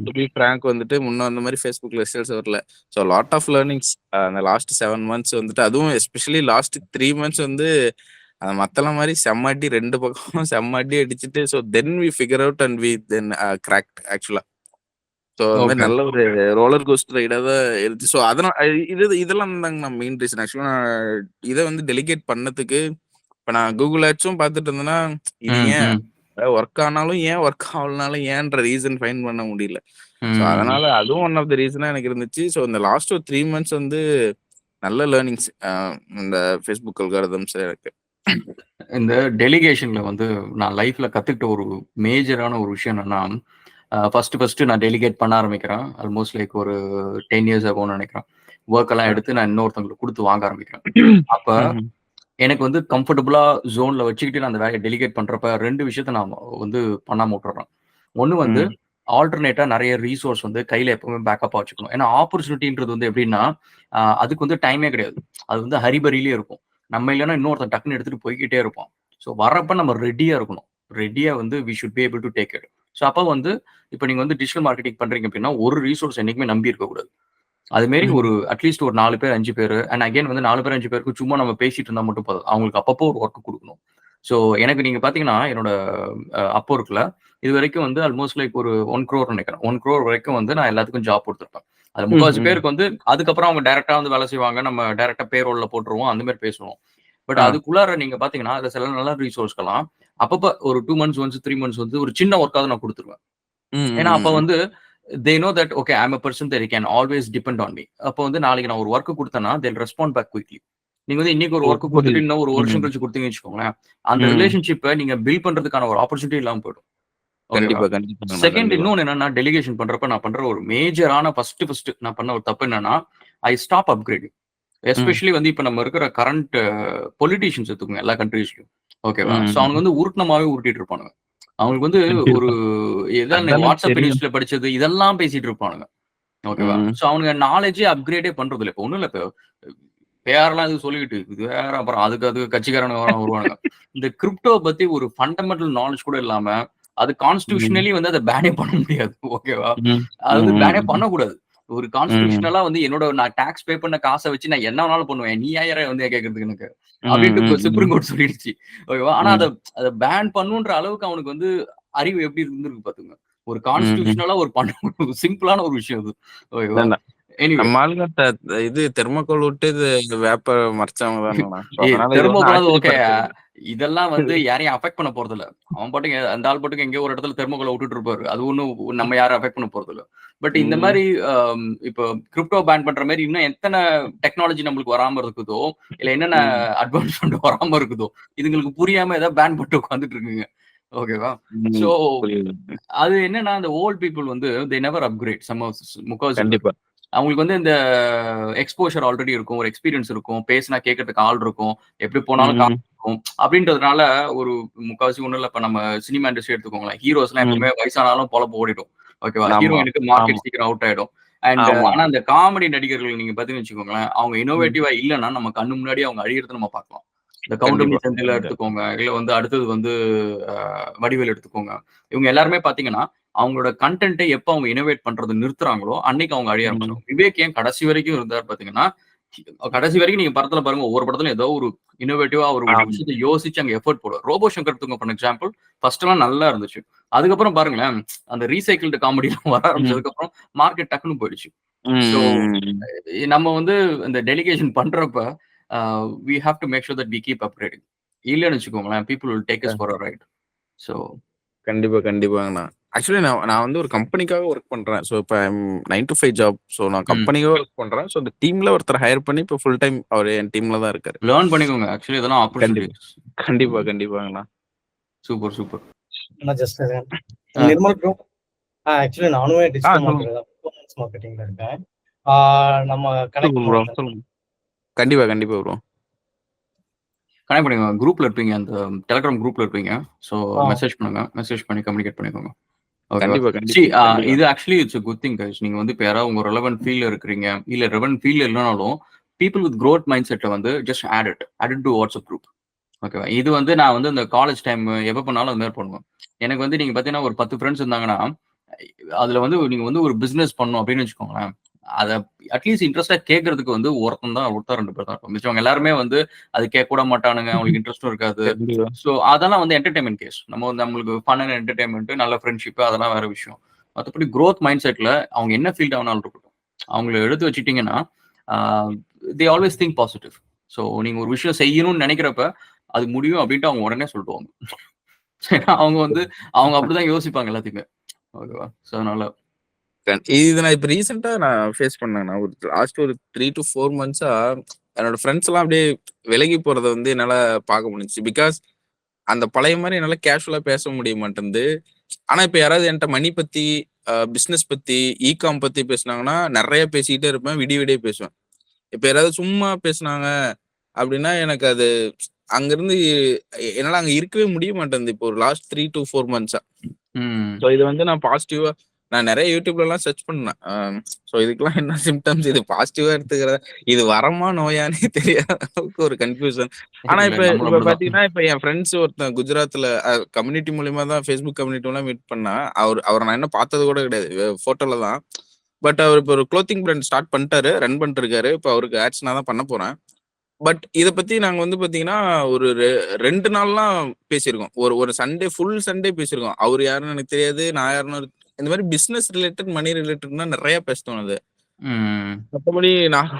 டு பி ஃப்ராங்க் வந்துட்டு முன்ன வந்த மாதிரி ஃபேஸ்புக்ல ரிசல்ட்ஸ் வரல. ஸோ லாட் ஆஃப் லேர்னிங்ஸ் அந்த லாஸ்ட் 7 months வந்துட்டு, அதுவும் எஸ்பெஷலி லாஸ்ட் 3 months வந்து மத்தெல்லாம் மாதிரி செம்மாட்டி 2 பக்கம் செம்மாட்டி அடிச்சுட்டு so then we figure out and we then cracked ஆக்சுவலா. ஸோ அது மாதிரி நல்ல ஒரு ரோலர் கோஸ்டர் ரைடா தான் இருந்துச்சு. ஸோ அதனால இதெல்லாம் தாங்க நான் மெயின் ரீசன். ஆக்சுவலா நான் இதை வந்து டெலிகேட் பண்ணதுக்கு இப்போ நான் கூகுள் ஆட்ஸும் பார்த்துட்டு இருந்தேன்னா இது ஏன் ஒர்க் ஆனாலும் ஏன், ஒர்க் ஆகலனாலும் ஏன்ற ரீசன் ஃபைண்ட் பண்ண முடியல. ஸோ ம். அதனால அதுவும் ஒன் ஆஃப் த ரீசனா எனக்கு இருந்துச்சு. ஸோ இந்த லாஸ்ட் ஒரு 3 மந்த்ஸ் வந்து நல்ல லேர்னிங்ஸ் இந்த Facebook அல்காரிதம்ஸ் எனக்கு. இந்த டெலிகேஷன்ல வந்து நான் லைஃப்ல கத்துக்கிட்ட ஒரு மேஜரான ஒரு விஷயம் என்னன்னா, ஃபர்ஸ்ட் நான் டெலிகேட் பண்ண ஆரம்பிக்கிறேன். ஆல்மோஸ்ட் லைக் ஒரு 10 இயர்ஸ் ஆகும்னு நினைக்கிறேன். ஒர்க் எல்லாம் எடுத்து நான் இன்னொருத்தவங்களுக்கு குடுத்து வாங்க ஆரம்பிக்கிறேன். அப்ப ம்ஹ்ம். எனக்கு வந்து கம்ஃபர்டபுளா ஜோன்ல வச்சுக்கிட்டு நான் அந்த வேலைய டெலிகேட் பண்றப்ப 2 விஷயத்த நான் வந்து பண்ணாம விட்டுர்றேன். ஒண்ணு வந்து ம். ஆல்டர்னேட்டா நெறைய ரிசோர்ஸ் வந்து கையில எப்பவுமே பேக்கப்பா வச்சுக்கணும். ஏன்னா ஆப்பர்ச்சுனிட்டின்றது வந்து எப்படின்னா, அதுக்கு வந்து டைமே கிடையாது. அது வந்து ஹரிபரியிலே இருக்கும். நம்ம இல்லன்னா இன்னொருத்தன் டக்குன்னு எடுத்துட்டு போய்க்கிட்டே இருப்பான். ஸோ வர்றப்ப நம்ம ரெடியா இருக்கணும். ரெடியா வந்து we should be able to take it. So அப்ப வந்து இப்ப நீங்க வந்து டிஜிட்டல் மார்க்கெட்டிங் பண்றீங்க அப்படின்னா, ஒரு ரிசோர்ஸ் என்னைக்குமே நம்பி இருக்கக்கூடாது. அது மாரி ஒரு ம். அட்லீஸ்ட் ஒரு 4 பேர், 5 பேரு அண்ட் அகைன் வந்து 4 பேர், 5 பேருக்கு சும்மா நம்ம பேசிட்டு இருந்தா மட்டும் போதாது. அவங்களுக்கு அப்பப்போ ஒரு வொர்க் குடுக்கணும். ஸோ எனக்கு நீங்க பார்த்தீங்கன்னா, என்னோட Upworkல இதுவரைக்கும் வந்து ஆல்மோஸ்ட் லைக் ஒரு 1 crore நினைக்கிறேன். 1 crore வரைக்கும் வந்து நான் எல்லாத்துக்கும் ஜாப் குடுத்துருப்பேன். அதுல முக்காவாசி ம். பேருக்கு வந்து அதுக்கப்புறம் அவங்க டைரக்ட்டா வந்து வேலை செய்வாங்க. நம்ம டைரக்ட்டா பேரோல்ல போட்டுருவோம். அந்த மாரி பேசுவோம். பட் ஆ. அதுக்குள்ளார நீங்க பார்த்தீங்கன்னா, அதுல சில நல்ல ரிசோர்ஸ்க்கெல்லாம் அப்பப்ப ஒரு 2 மந்த்ஸ் ஒன்ஸ், 3 மந்த்ஸ் வந்து ஒரு சின்ன வொர்க்காவது நான் குடுத்துருவேன். ஏன்னா, அப்ப ம். வந்து they know that okay I am a person that can always depend on me. அப்போ வந்து நாளைக்கு நான் ஒரு வொர்க் குடுத்தேன்னா, they will respond back quickly. நீங்க வந்து இன்னைக்கு ஒரு ஓ! வொர்க் குடுத்துட்டு, புரியுது. இன்னும் ஒரு வருஷம் ம். கழிச்சு குடுத்தீங்கன்னு வச்சுக்கோங்களேன், அந்த ம். ரிலேஷன்ஷிப்ப நீங்க பில்ட் பண்றதுக்கான ஒரு ஆப்பர்ச்சுனிட்டி இல்லாம போயிடும். ஓகேவா? கண்டிப்பா, கண்டிப்பாங்கண்ணா. செகண்ட் கண்டிப்பா. இன்னொன்னு என்னன்னா, டெலிகேஷன் பண்றப்ப நான் பண்ற ஒரு மேஜரான ஃபர்ஸ்ட் நான் பண்ண ஒரு தப்பு என்னன்னா, ஐ ஸ்டாப் அப்கிரேடிங். ம். எஸ்பெஷலி வந்து இப்ப நம்ம இருக்கிற கரண்ட் பொலிட்டிஷியன்ஸ் எடுத்துக்கோங்க எல்லா கண்ட்ரீஸ்லயும். ஓகேவா? ஸோ அவனுங்க ம். வந்து உருட்டுனமாவே உருட்டிட்டு இருப்பானுங்க. அவங்களுக்கு வந்து ஒரு கண்டிப்பா. இதான் அதான் எனக்கு வாட்ஸ்அப் தெரியும். நியூஸ்ல படிச்சது இதெல்லாம் பேசிட்டு இருப்பானுங்க. ஓகேவா? ம். ஸோ அவனுங்க நாலேட்ஜே அப்கிரேடே பண்றதில்ல. இப்ப ஒண்ணும் இல்ல. இப்ப பேர்லாம் எதுவும் சொல்லிக்கிட்டு, இது வேற அப்புறம் அதுக்கு கட்சிக்காரனுங்க வருவானுங்க. இந்த கிரிப்டோ பத்தி ஒரு ஃபண்டமெண்டல் நாலேட்ஜ் கூட இல்லாம, அது ம். கான்ஸ்டிடியூஷனலி வந்து அத பேனே பண்ண முடியாது. ஓகேவா? ம். அது வந்து பேனே ம். பண்ணக்கூடாது. ஒரு ம். கான்ஸ்டிடியூஷனலா வந்து நான் டாக்ஸ் பே பண்ண காச வச்சு நான் என்ன வேணாலும் பண்ணுவேன். நீ யார்யா வந்து கேட்கறதுக்கு எனக்கு? ம். அப்டின்ட்டு சுப்ரீம் ம். கோர்ட் சொல்லிடுச்சு. ஓகேவா? ஆனா ம். அத பேன் பண்ணுன்ற அளவுக்கு அவனுக்கு வந்து அறிவு எப்படி இருந்திருக்கு பாத்துங்க. ஒரு ம். கான்ஸ்டிடியூஷனலா ஒரு பண்ண சிம்பிளான ஒரு விஷயம் அது. ஓகேவா? அதான்டா. எனிவே நம்ம ஆளுங்க இது தெர்மாக்கோல் விட்டு இது வேப்ப மறைச்சவங்க தானேண்ணா. ஸோ அதனால இது ஒண்ணும் தெர்மோகோல் ஓகே. ஆச்சரியப்படுத்தல. இதெல்லாம் வந்து யாரையும் அஃபெக்ட் பண்ண போறதில்ல. அவன் பாட்டுக்கு அந்த ஆள் பாட்டுக்கு எங்கேயோ ஒரு இடத்துல தெர்மோகோல வுட்டுட்டு இருப்பாரு. அது ஒண்ணும் நம்ம யாரும் அஃபெக்ட் பண்ண போறதில்ல. பட் இந்த ம். மாரி இப்போ கிரிப்டோ பேன் பண்ற மாரி இன்னும் எத்தன டெக்னாலஜி நம்மளுக்கு வராம இருக்குதோ, இல்ல என்னென்ன ம். அட்வான்ஸ்மென்ட் வராம இருக்குதோ, இதுங்களுக்கு புரியாம ஏதாவது பேன் பண்ணிட்டு உட்கார்ந்துட்டு இருக்குங்க. ஓகேவா? ஸோ ம். புரியுது. அது என்னன்னா, அந்த ஓல்ட் பீப்பிள் வந்து தே நெவர் அப்கிரேட். முக்காவாசி பேர். கண்டிப்பா. அவங்களுக்கு வந்து இந்த எக்ஸ்போஷர் ஆல்ரெடி இருக்கும். ஒரு எக்ஸ்பீரியன்ஸ் இருக்கும். பேசினா கேட்கறதுக்கு ஆள் இருக்கும். எப்படி போனாலும் ம். இருக்கும். அப்படின்றதுனால ஒரு முக்காவாசி ஒண்ணும் இல்ல. இப்ப நம்ம சினிமா இண்டஸ்ட்ரி எடுத்துக்கோங்களேன். ஹீரோஸ்லாம் ம். எப்பவுமே வயசானாலும் பொழப்பு ஓடிடும். ஓகேவா? ஆமா. ஹீரோயினுக்கு ஆமா. மார்க்கெட் சீக்கிரம் அவுட் ஆயிடும். ஆமா. ஆனா இந்த காமெடி நடிகர்கள் நீங்க பார்த்தீங்கன்னு வச்சுக்கோங்களேன், அவங்க ம். இன்னோவேட்டிவா இல்லன்னா நம்ம கண்ணு முன்னாடி அவங்க அழியறத நம்ம பார்க்கலாம். இந்த கவுண்டமணி கண்டிப்பா. செந்தில கண்டிப்பா. எடுத்துக்கோங்க. இல்ல வந்து அடுத்தது வந்து அ வடிவேலு எடுத்துக்கோங்க. இவங்க எல்லாருமே பார்த்தீங்கன்னா, அவங்களோட கன்டென்ட்ட எப்ப அவங்க இன்னோவேட் பண்றத நிறுத்துறாங்களோ, அன்னைக்கு அவங்க அழிய ம். ஆரம்பிச்சுருவாங்க. விவேக் ஏன் கடைசி வரைக்கும் இருந்தார் பார்த்தீங்கன்னா, கடைசி வரைக்கும் நீங்க படத்துல பாருங்க, ஒவ்வொரு படத்துலயும் ஏதோ ஒரு இன்னோவேட்டிவா ஒரு ஆமா. விஷயத்த யோசிச்சு அங்க எஃபோர்ட் போடுவார். ரோபோ சங்கர் எடுத்துக்கோங்க ஃபார் எக்ஸாம்பிள். ஃபர்ஸ்ட்லாம் நல்லா இருந்துச்சு. அதுக்கப்புறம் பாருங்களேன், அந்த ரீசைக்கிள்டு காமெடிலாம் வர ம். ஆரம்பிச்சதுக்கப்புறம் மார்க்கெட் டக்குன்னு போயிடுச்சு. ஸோ ம். நம்ம வந்து இந்த டெலிகேஷன் பண்றப்ப, uh we have to make sure that we keep upgrading. இல்லன்னு வச்சுக்கோங்களேன், people will take us hmm. For a ride. So கண்டிப்பா, கண்டிப்பாங்கண்ணா. ஆக்சுவலி நான் நான் வந்து ஒரு கம்பெனிக்காக ஒர்க் பண்றேன். ஸோ இப்ப 9 to 5 ஜாப். ஸோ நான் ம். கம்பெனிக்காக ஒர்க் பண்றேன். ஸோ அந்த டீம்ல ஒருத்தர ஹையர் பண்ணி இப்போ ஃபுல் டைம் அவரு என் டீம்ல தான் இருக்காரு. லேர்ன் பண்ணிக்கோங்க. ஆக்சுவலி இதெல்லாம் கண்டிப்பா. ஆப்பர்ச்சுனிட்டீஸ். கண்டிப்பா, கண்டிப்பாங்கண்ணா. Super, super. நான் just ah. Nirmal bro. Actually நானுமே டிஜிட்டல் சொல்லுங்க. மார்க்கெட்டிங் தான், பெர்ஃபார்மன்ஸ் மார்க்கெட்டிங்ல இருக்கேன். நம்ம கனெக்ட் சொல்லுங்க ப்ரோ. பண்ணுவோம். சொல்லுங்க. கண்டிப்பா, கண்டிப்பா ப்ரோ. கனெக்ட் பண்ணிக்கோங்க. குரூப்ல இருப்பீங்க. அந்த டெலகிராம் குரூப்ல இருப்பீங்க. ஸோ ஆ மெசேஜ் பண்ணுங்க. மெசேஜ் பண்ணி கம்யூனிகேட் பண்ணிக்கோங்க. ஓகேவா? கண்டிப்பா, சி கண்டிப்பா, கண்டிப்பா. இது actually it's a good thing guys. நீங்க வந்து இப்ப யாராவது உங்க ரெலவன்ட் ஃபீல்ட்ல இருக்கிறீங்க. இல்ல ரெலவன்ட் ஃபீல்ட்ல இல்லனாலும், பீப்பிள் வித் குரோத் மைண்ட் செட்ல வந்து just add it to WhatsApp group. ஓகேவா? இது வந்து நான் வந்து இந்த காலேஜ் டைம் எப்ப பண்ணாலும் அது மாரி பண்ணுவேன். எனக்கு வந்து நீங்க பார்த்தீங்கன்னா, ஒரு 10 ஃபிரெண்ட்ஸ் இருந்தாங்கன்னா, அதுல வந்து நீங்க வந்து ஒரு பிசினஸ் பண்ணணும் அப்படின்னு வச்சுக்கோங்களேன். அத அட்லீஸ்ட் இன்ட்ரெஸ்ட்டா கேட்கறதுக்கு வந்து ஒருத்தர் 2 பேர் தான் இருப்பாங்க. மிச்சவங்க எல்லாருமே வந்து அது கேட்க கூட மாட்டானுங்க. அவங்களுக்கு இன்ட்ரெஸ்ட்டும் இருக்காது. கண்டிப்பா. ஸோ அதெல்லாம் வந்து என்டர்டெயின்மென்ட் கேஸ். நம்ம வந்து நம்மளுக்கு ஃபன் அண்ட் என்டர்டெயின்மென்ட், நல்ல ஃப்ரெண்ட்ஷிப் அதெல்லாம் வேற விஷயம். மத்தபடி குரோத் மைண்ட் செட்ல அவங்க என்ன ஃபீல்ட் ஆனாலும் இருக்கட்டும். அவங்கள எடுத்து வச்சுட்டீங்கன்னா, ah they always think positive. So நீங்க ஒரு விஷயம் செய்யணும்னு நெனைக்கிறப்ப, அது முடியும் அப்டின்ட்டு அவங்க உடனே சொல்லிடுவாங்க. அவங்க வந்து அவங்க அப்படிதான் யோசிப்பாங்க எல்லாத்தையுமே. ஓகேவா? ஸோ அதனால இது நான் இப்ப ரீசெண்டா நான் ஃபேஸ் பண்ணேன். நான் ஒரு லாஸ்ட் ஒரு 3 to 4 மந்த்ஸா என்னோட ஃப்ரெண்ட்ஸ் எல்லாம் அப்படியே விலகி போறத வந்து என்னால பார்க்க முடிஞ்சுச்சு. பிகாஸ் அந்த பழைய மாதிரி என்னால கேஷுவலா பேச முடிய மாட்டேங்குது. ஆனா இப்ப யாராவது என்கிட்ட மணி பத்தி, பிசினஸ் பத்தி, இகாம் பத்தி பேசுனாங்கன்னா நிறைய பேசிக்கிட்டே இருப்பேன். விடிய விடிய பேசுவேன். இப்ப யாராவது சும்மா பேசுனாங்க அப்படின்னா எனக்கு அது அங்கிருந்து என்னால அங்க இருக்கவே முடிய மாட்டேங்குது. இப்போ ஒரு லாஸ்ட் 3 to 4 மந்த்ஸா. ஸோ இது வந்து நான் பாசிட்டிவா நான் நிறைய யூடியூப்ல எல்லாம் சர்ச் பண்ணேன். ஸோ இதுக்கெல்லாம் என்ன சிம்டம்ஸ், இது பாசிட்டிவா எடுத்துக்கிறதா, இது வரமா நோயானே தெரியாத அளவுக்கு ஒரு கன்ஃபியூஷன். ஆனா இல்ல இப்ப நம்மளும் இப்ப அப்படிதான். பாத்தீங்கன்னா இப்ப என் ஃப்ரெண்ட்ஸ் ஒருத்தன் குஜராத்ல கம்யூனிட்டி மூலியமா தான், ஃபேஸ்புக் கம்யூனிட்டி மூலம் மீட் பண்ணா. அவரை நான் இன்னும் பார்த்தது கூட கிடையாது, போட்டோல தான். பட் அவர் இப்போ ஒரு க்ளோத்திங் பிராண்ட் ஸ்டார்ட் பண்ணிட்டாரு, ரன் பண்ணிட்டு இருக்காரு. இப்போ அவருக்கு ஆட்ஸ் நான் தான் பண்ண போறேன். பட் இத பத்தி நாங்க வந்து பாத்தீங்கன்னா ஒரு 2 நாள்லாம் பேசியிருக்கோம். ஒரு சண்டே, ஃபுல் சண்டே பேசியிருக்கோம். அவரு யாருன்னு எனக்கு தெரியாது, நான் யாருன்னு இந்த மாதிரி பிசினஸ் ரிலேட்டட், மணி ரிலேட்டட்னா நிறைய பேச தோணுது. ம். மத்தபடி நான்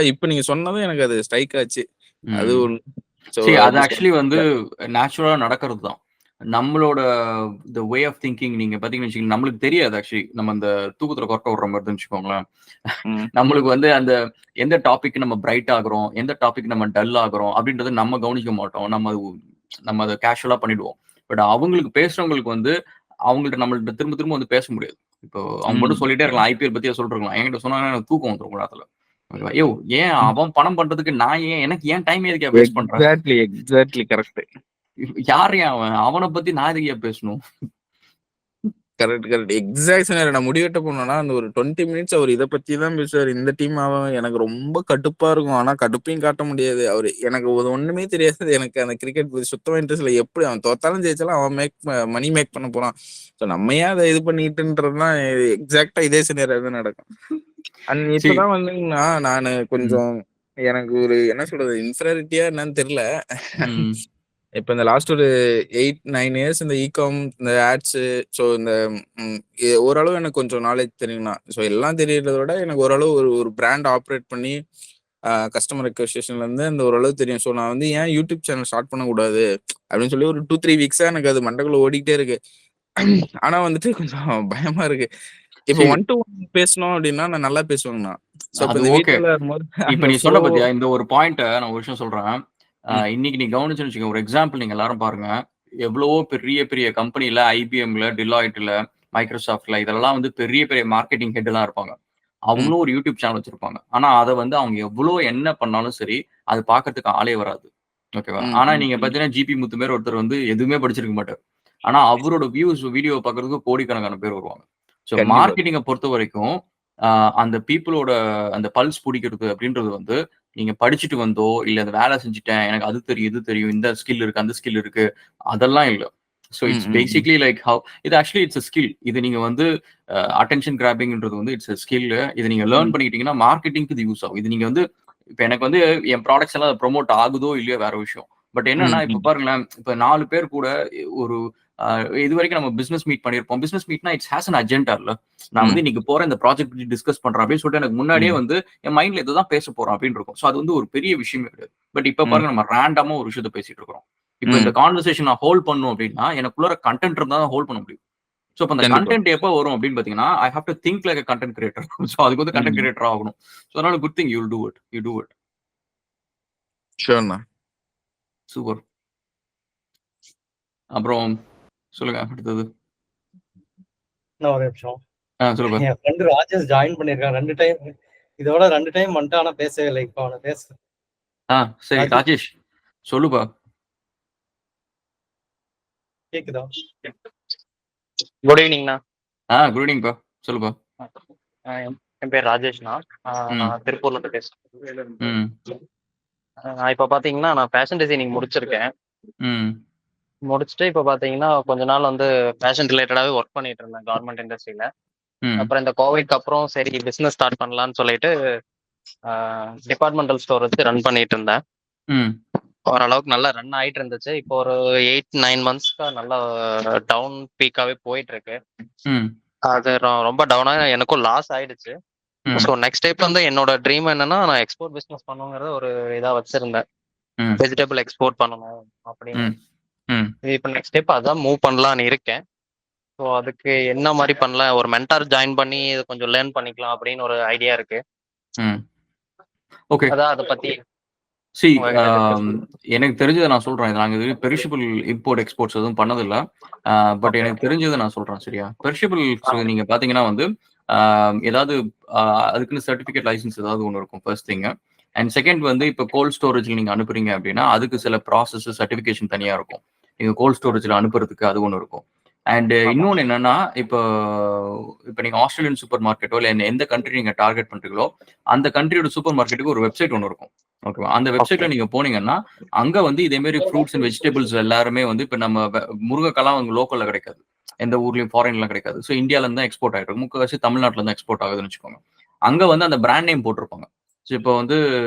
இப்ப நீங்க சொன்னதும் எனக்கு அது ஸ்ட்ரைக் ஆச்சு. அது ம். ஒண்ணு. ஸோ சரி, அது அது ஆக்சுவலி வந்து நேச்சுரலா நடக்கிறது தான். நம்மளோட வே ஆஃப் திங்கிங் நீங்க பார்த்தீங்கன்னு வச்சுக்கோங்க, நம்மளுக்கு தெரியாது ஆக்சுவலி. நம்ம அந்த தூக்கத்துல கொரட்டை விடுற மாரி இருந்துன்னு வச்சுக்கோங்களேன். ம். நம்மளுக்கு வந்து அந்த எந்த டாபிக் நம்ம பிரைட் ஆகுறோம், எந்த டாபிக் நம்ம டல் ஆகுறோம் அப்படின்றத நம்ம கவனிக்க மாட்டோம். நம்ம அத கேஷுவலா பண்ணிடுவோம். பட் அவங்களுக்கு பேசுறவங்களுக்கு வந்து அவங்கள்ட்ட நம்மள்ட்ட திரும்ப திரும்ப வந்து பேச முடியாது. இப்போ அவங்க மட்டும் சொல்லிட்டே இருக்கலாம். ஐபிஎல் பத்தியே சொல்லிட்டு இருக்கலாம். என்கிட்ட சொன்னாங்கன்னா எனக்கு தூக்கம் வந்துரும் ராத்திரில. ஓகேவா? யோவ்! ஏன் அவன் பணம் பண்றதுக்கு நான் எனக்கு ஏன் டைம் எதுக்குய்யா வேஸ்ட் பண்றேன்? Exactly correct. யார்யா அவன்? அவன பத்தி நான் எதுக்குய்யா பேசணும்? கரெக்ட். Exact scenario. நான் முடிவெட்ட போனோம்னா அந்த ஒரு 20 மினிட்ஸ் அவர் இத பத்தி தான் பேசுவாரு. இந்த டீம் அவன் எனக்கு ரொம்ப கடுப்பா இருக்கும். ஆனா கடுப்பையும் காட்ட முடியாது. அவரு எனக்கு ஒண்ணுமே தெரியாது. எனக்கு அந்த கிரிக்கெட் பத்தி சுத்தமா இன்ட்ரெஸ்ட் இல்ல. எப்படி அவன் தோத்தாலும் ஜெயிச்சாலும் அவன் மணி மேக் பண்ண போறான். ஸோ நம்ம ஏன் அதை இது பண்ணிட்டுன்றதுதான் எக்ஸாக்டா இதே சினாரியோ தான் நடக்கும். அண்ட் See, இப்பதான் வந்தீங்கன்னா நானு கொஞ்சம் எனக்கு ஒரு என்ன சொல்றது, இன்ஃபீரியாரிட்டியா என்னன்னு தெரியல. ம். இப்ப இந்த லாஸ்ட் ஒரு 8, 9 இயர்ஸ் இந்த இகாம், இந்த ஆட்ஸ், ஸோ இந்த ஓரளவு எனக்கு கொஞ்சம் நாலேஜ் தெரியும்னா. ஸோ எல்லாம் தெரியறத விட எனக்கு ஓரளவு ஒரு பிராண்ட் ஆப்ரேட் பண்ணி கஸ்டமர் ரெக்வஸ்டேஷன்ல இருந்து அந்த ஓரளவு தெரியும். ஸோ நான் வந்து ஏன் யூடியூப் சேனல் ஸ்டார்ட் பண்ணக்கூடாது அப்படின்னு சொல்லி ஒரு 2-3 வீக்ஸா எனக்கு அது மண்டக்குள்ள ஓடிக்கிட்டே இருக்கு. ஆனா வந்துட்டு கொஞ்சம் பயமா இருக்கு. இப்ப See, 1 to 1 பேசணும் அப்படின்னா நான் நல்லா பேசுவேங்கண்ணா. ஸோ இப்ப அது இந்த ஓகே. வீட்டுல இருக்கும்போது இப்ப அந்த நீ சொன்ன ஃப்ளோ. பாத்தியா, இந்த ஒரு பாயிண்ட்ட நான் ஒரு விஷயம் சொல்றேன். இன்னைக்கு நீ கவனிச்சேன்னு வச்சுக்கோங்க, ஒரு எக்ஸாம்பிள் நீங்க எல்லாரும் பாருங்க. எவ்வளவோ பெரிய பெரிய கம்பெனில ஐபிஎம்ல, டிலாய்ட்ல, மைக்ரோசாஃப்ட்ல இதெல்லாம் வந்து பெரிய பெரிய மார்க்கெட்டிங் ஹெட் எல்லாம் இருப்பாங்க. அவங்களும் ஒரு யூடியூப் சேனல் வச்சிருப்பாங்க. ஆனா அத வந்து அவங்க எவ்வளோ என்ன பண்ணாலும் சரி, அது பார்க்கறதுக்கு ஆளே வராது. ஓகேவா? ஆனா நீங்க பார்த்தீங்கன்னா, ஜிபி முத்து மாரி ஒருத்தர் வந்து எதுவுமே படிச்சிருக்க மாட்டாரு. ஆனா அவரோட வீடியோ பார்க்கறதுக்கு கோடிக்கணக்கான பேர் வருவாங்க. ஸோ கண்டிப்பா. மார்க்கெட்டிங்க பொறுத்தவரைக்கும், அந்த பீப்பிளோட அந்த பல்ஸ் புடிக்கிறது அப்படின்றது வந்து, நீங்க படிச்சுட்டு வந்தோ, இல்ல அந்த வேலை செஞ்சுட்டேன், எனக்கு அது தெரியும், இது தெரியும், இந்த ஸ்கில் இருக்கு, அந்த ஸ்கில் இருக்கு, அதெல்லாம் இல்ல. ஸோ இட்ஸ் பேசிக்லி லைக் இது ஆக்சுவலி இட்ஸ் அ ஸ்கில். இது நீங்க வந்து அட்டென்ஷன் கிராபிங்ன்றது வந்து இட்ஸ் அ ஸ்கில். இத நீங்க லேர்ன் பண்ணிக்கிட்டீங்கன்னா, மார்க்கெட்டிங்க்கு இது யூஸ் ஆகும். இது நீங்க வந்து இப்ப எனக்கு வந்து என் ப்ராடக்ட்ஸ் எல்லாம் ப்ரொமோட் ஆகுதோ இல்லையோ வேற விஷயம். பட் என்னன்னா, இப்ப பாருங்களேன், இப்ப 4 பேர் கூட ஒரு இதுவரைக்கும் நம்ம பிசினஸ் மீட் பண்ணியிருப்போம். பிசினஸ் மீட்னா இட்ஸ் ஹேஸ் அன் அஜெண்டா இல்ல. நான் வந்து இன்னைக்கு போறேன், இந்த ப்ராஜெக்ட் பத்தி டிஸ்கஸ் பண்றேன் அப்படின்னு சொல்லிட்டு எனக்கு முன்னாடியே வந்து என் மைண்ட்ல இதுதான் பேச போறோம் அப்படின்னு இருக்கும். ஸோ அது வந்து ஒரு பெரிய விஷயமே கிடையாது. பட் இப்ப பாருங்க, நம்ம ரேண்டமா ஒரு விஷயத்த பேசிட்டு இருக்கிறோம். இப்ப இந்த கான்வர்சேஷன் நான் ஹோல்ட் பண்ணணும் அப்படின்னா, எனக்குள்ள கண்டென்ட் இருந்தா தான் ஹோல்ட் பண்ண முடியும். சோ அப்ப அந்த கண்டிப்பா. கண்டென்ட் எப்ப வரும் அப்படின்னு பாத்தீங்கன்னா, I have to think like a content creator. So அதுக்கு வந்து கண்டென்ட் கிரியேட்டர் ஆகணும். சோ அதனால good thing you will do it. You do it. ஷூர்ண்ணா. சூப்பர். அப்புறம் சொல்லுங்க அடுத்தது. இன்னும் ஒரு நிமிஷம். சொல்லுங்க. என் ஃப்ரெண்டு ராஜேஷ் ஜாயின் பண்ணிருக்கான் 2 டைம். இதோட 2 டைம் வந்துட்டு, ஆனா பேசவே இல்லை. இப்ப அவன பேச சரி ராஜேஷ் சொல்லுப்பா. கேக்குதா? குட் ஈவினிங்ண்ணா. குட் ஈவினிங்ப்பா. சொல்லுப்பா. என் பேர் ராஜேஷ்ண்ணா. நான் திருப்பூர்ல இருந்து பேசுறேன். ம். இப்ப பாத்தீங்கன்னா நான் ஃபேஷன் டிசைனிங் முடிச்சிருக்கேன். ம். முடிச்சுட்டு இப்ப பாத்தீங்கன்னா கொஞ்ச நாள் வந்து ஃபேஷன் ரிலேட்டடாவே ஒர்க் பண்ணிட்டு இருந்தேன் கவர்மெண்ட் இண்டஸ்ட்ரியில. ம். அப்புறம் இந்த கோவிட்க்கு அப்புறம் சரி பிசினஸ் ஸ்டார்ட் பண்ணலாம்னு சொல்லிட்டு டிபார்ட்மெண்டல் ஸ்டோர் வச்சு ரன் பண்ணிட்டு இருந்தேன். ம். ஓரளவுக்கு நல்லா ரன் ஆயிட்டு இருந்துச்சு. இப்போ ஒரு 8-9 மந்த்ஸ்க்கா நல்லா டவுன் பீக்காவே போயிட்டு இருக்கு. ம். அது ரொம்ப டவுனா எனக்கும் லாஸ் ஆயிடுச்சு. ம். ஸோ நெக்ஸ்ட் ஸ்டெப் வந்து என்னோட ட்ரீம் என்னன்னா, நான் எக்ஸ்போர்ட் பிசினஸ் பண்ணுங்கிறத ஒரு இதா வச்சிருந்தேன். ம். வெஜிடபிள் எக்ஸ்போர்ட் பண்ணணும் அப்படின்னு. ம். ம். இப்ப நெக்ஸ்ட் ஸ்டெப் அதான் மூவ் பண்ணலான்னு இருக்கேன். ஸோ அதுக்கு என்ன மாரி பண்ணலாம்? ஒரு மென்டார் ஜாயின் பண்ணி இத கொஞ்சம் லேர்ன் பண்ணிக்கலாம் அப்படின்னு ஒரு ஐடியா இருக்கு. ம். ஓகே. அதான் அத பத்தி சி உங்ககிட்ட டிஸ்கஸ் எனக்கு தெரிஞ்சத நான் சொல்றேன். இது நாங்க இதுவரையும் பெரிஷபிள் இம்போர்ட், எக்ஸ்போர்ட்ஸ் எதுவும் பண்ணதில்ல. But okay. எனக்கு தெரிஞ்சத நான் சொல்றேன் சரியா? பெரிஷபிள்ஸ் நீங்க பார்த்தீங்கன்னா வந்து, அ ஏதாவது அதுக்குன்னு சர்டிஃபிகேட் லைசென்ஸ் ஏதாவது ஒண்ணு இருக்கும் ஃபர்ஸ்ட் திங். அண்ட் செகண்ட் வந்து இப்ப கோல்ட் ஸ்டோரேஜ்ல நீங்க அனுப்புறீங்க அப்படின்னா, அதுக்கு சில ப்ராசஸ், சர்டிஃபிகேஷன் தனியா இருக்கும். நீங்க கோல்ட் ஸ்டோரேஜ்ல அனுப்புறதுக்கு அது ஒண்ணு இருக்கும். அண்ட் ஆமா. இன்னொன்னு என்னன்னா, இப்போ இப்ப நீங்க ஆஸ்திரேலியன் சூப்பர் மார்க்கெட்டோ இல்ல எந்த கண்ட்ரி நீங்க டார்கெட் பண்றீங்களோ, அந்த கண்ட்ரியோட சூப்பர் மார்க்கெட்டுக்கு ஒரு வெப்சைட் ஒண்ணு இருக்கும். ஓகேவா? அந்த ஓகே. வெப்சைட்ல நீங்க போனீங்கன்னா, அங்க வந்து இதே மாரி ஃப்ரூட்ஸ் அண்ட் வெஜிடபிள்ஸ் எல்லாருமே வந்து இப்ப நம்ம முருங்கைக்காலாம் அங்க லோக்கல்ல கிடைக்காது. எந்த ஊர்லயும் ஃபாரின்லாம் கிடைக்காது. ஸோ இந்தியால இருந்து தான் எக்ஸ்போர்ட் ஆயிட்டு இருக்கு. முக்காவாசி தமிழ்நாட்டுல இருந்து எக்ஸ்போர்ட் ஆகுதுன்னு வச்சுக்கோங்க. அங்க வந்து அந்த பிராண்ட் நேம் போட்டிருப்பாங்க. ஸோ இப்போ வந்து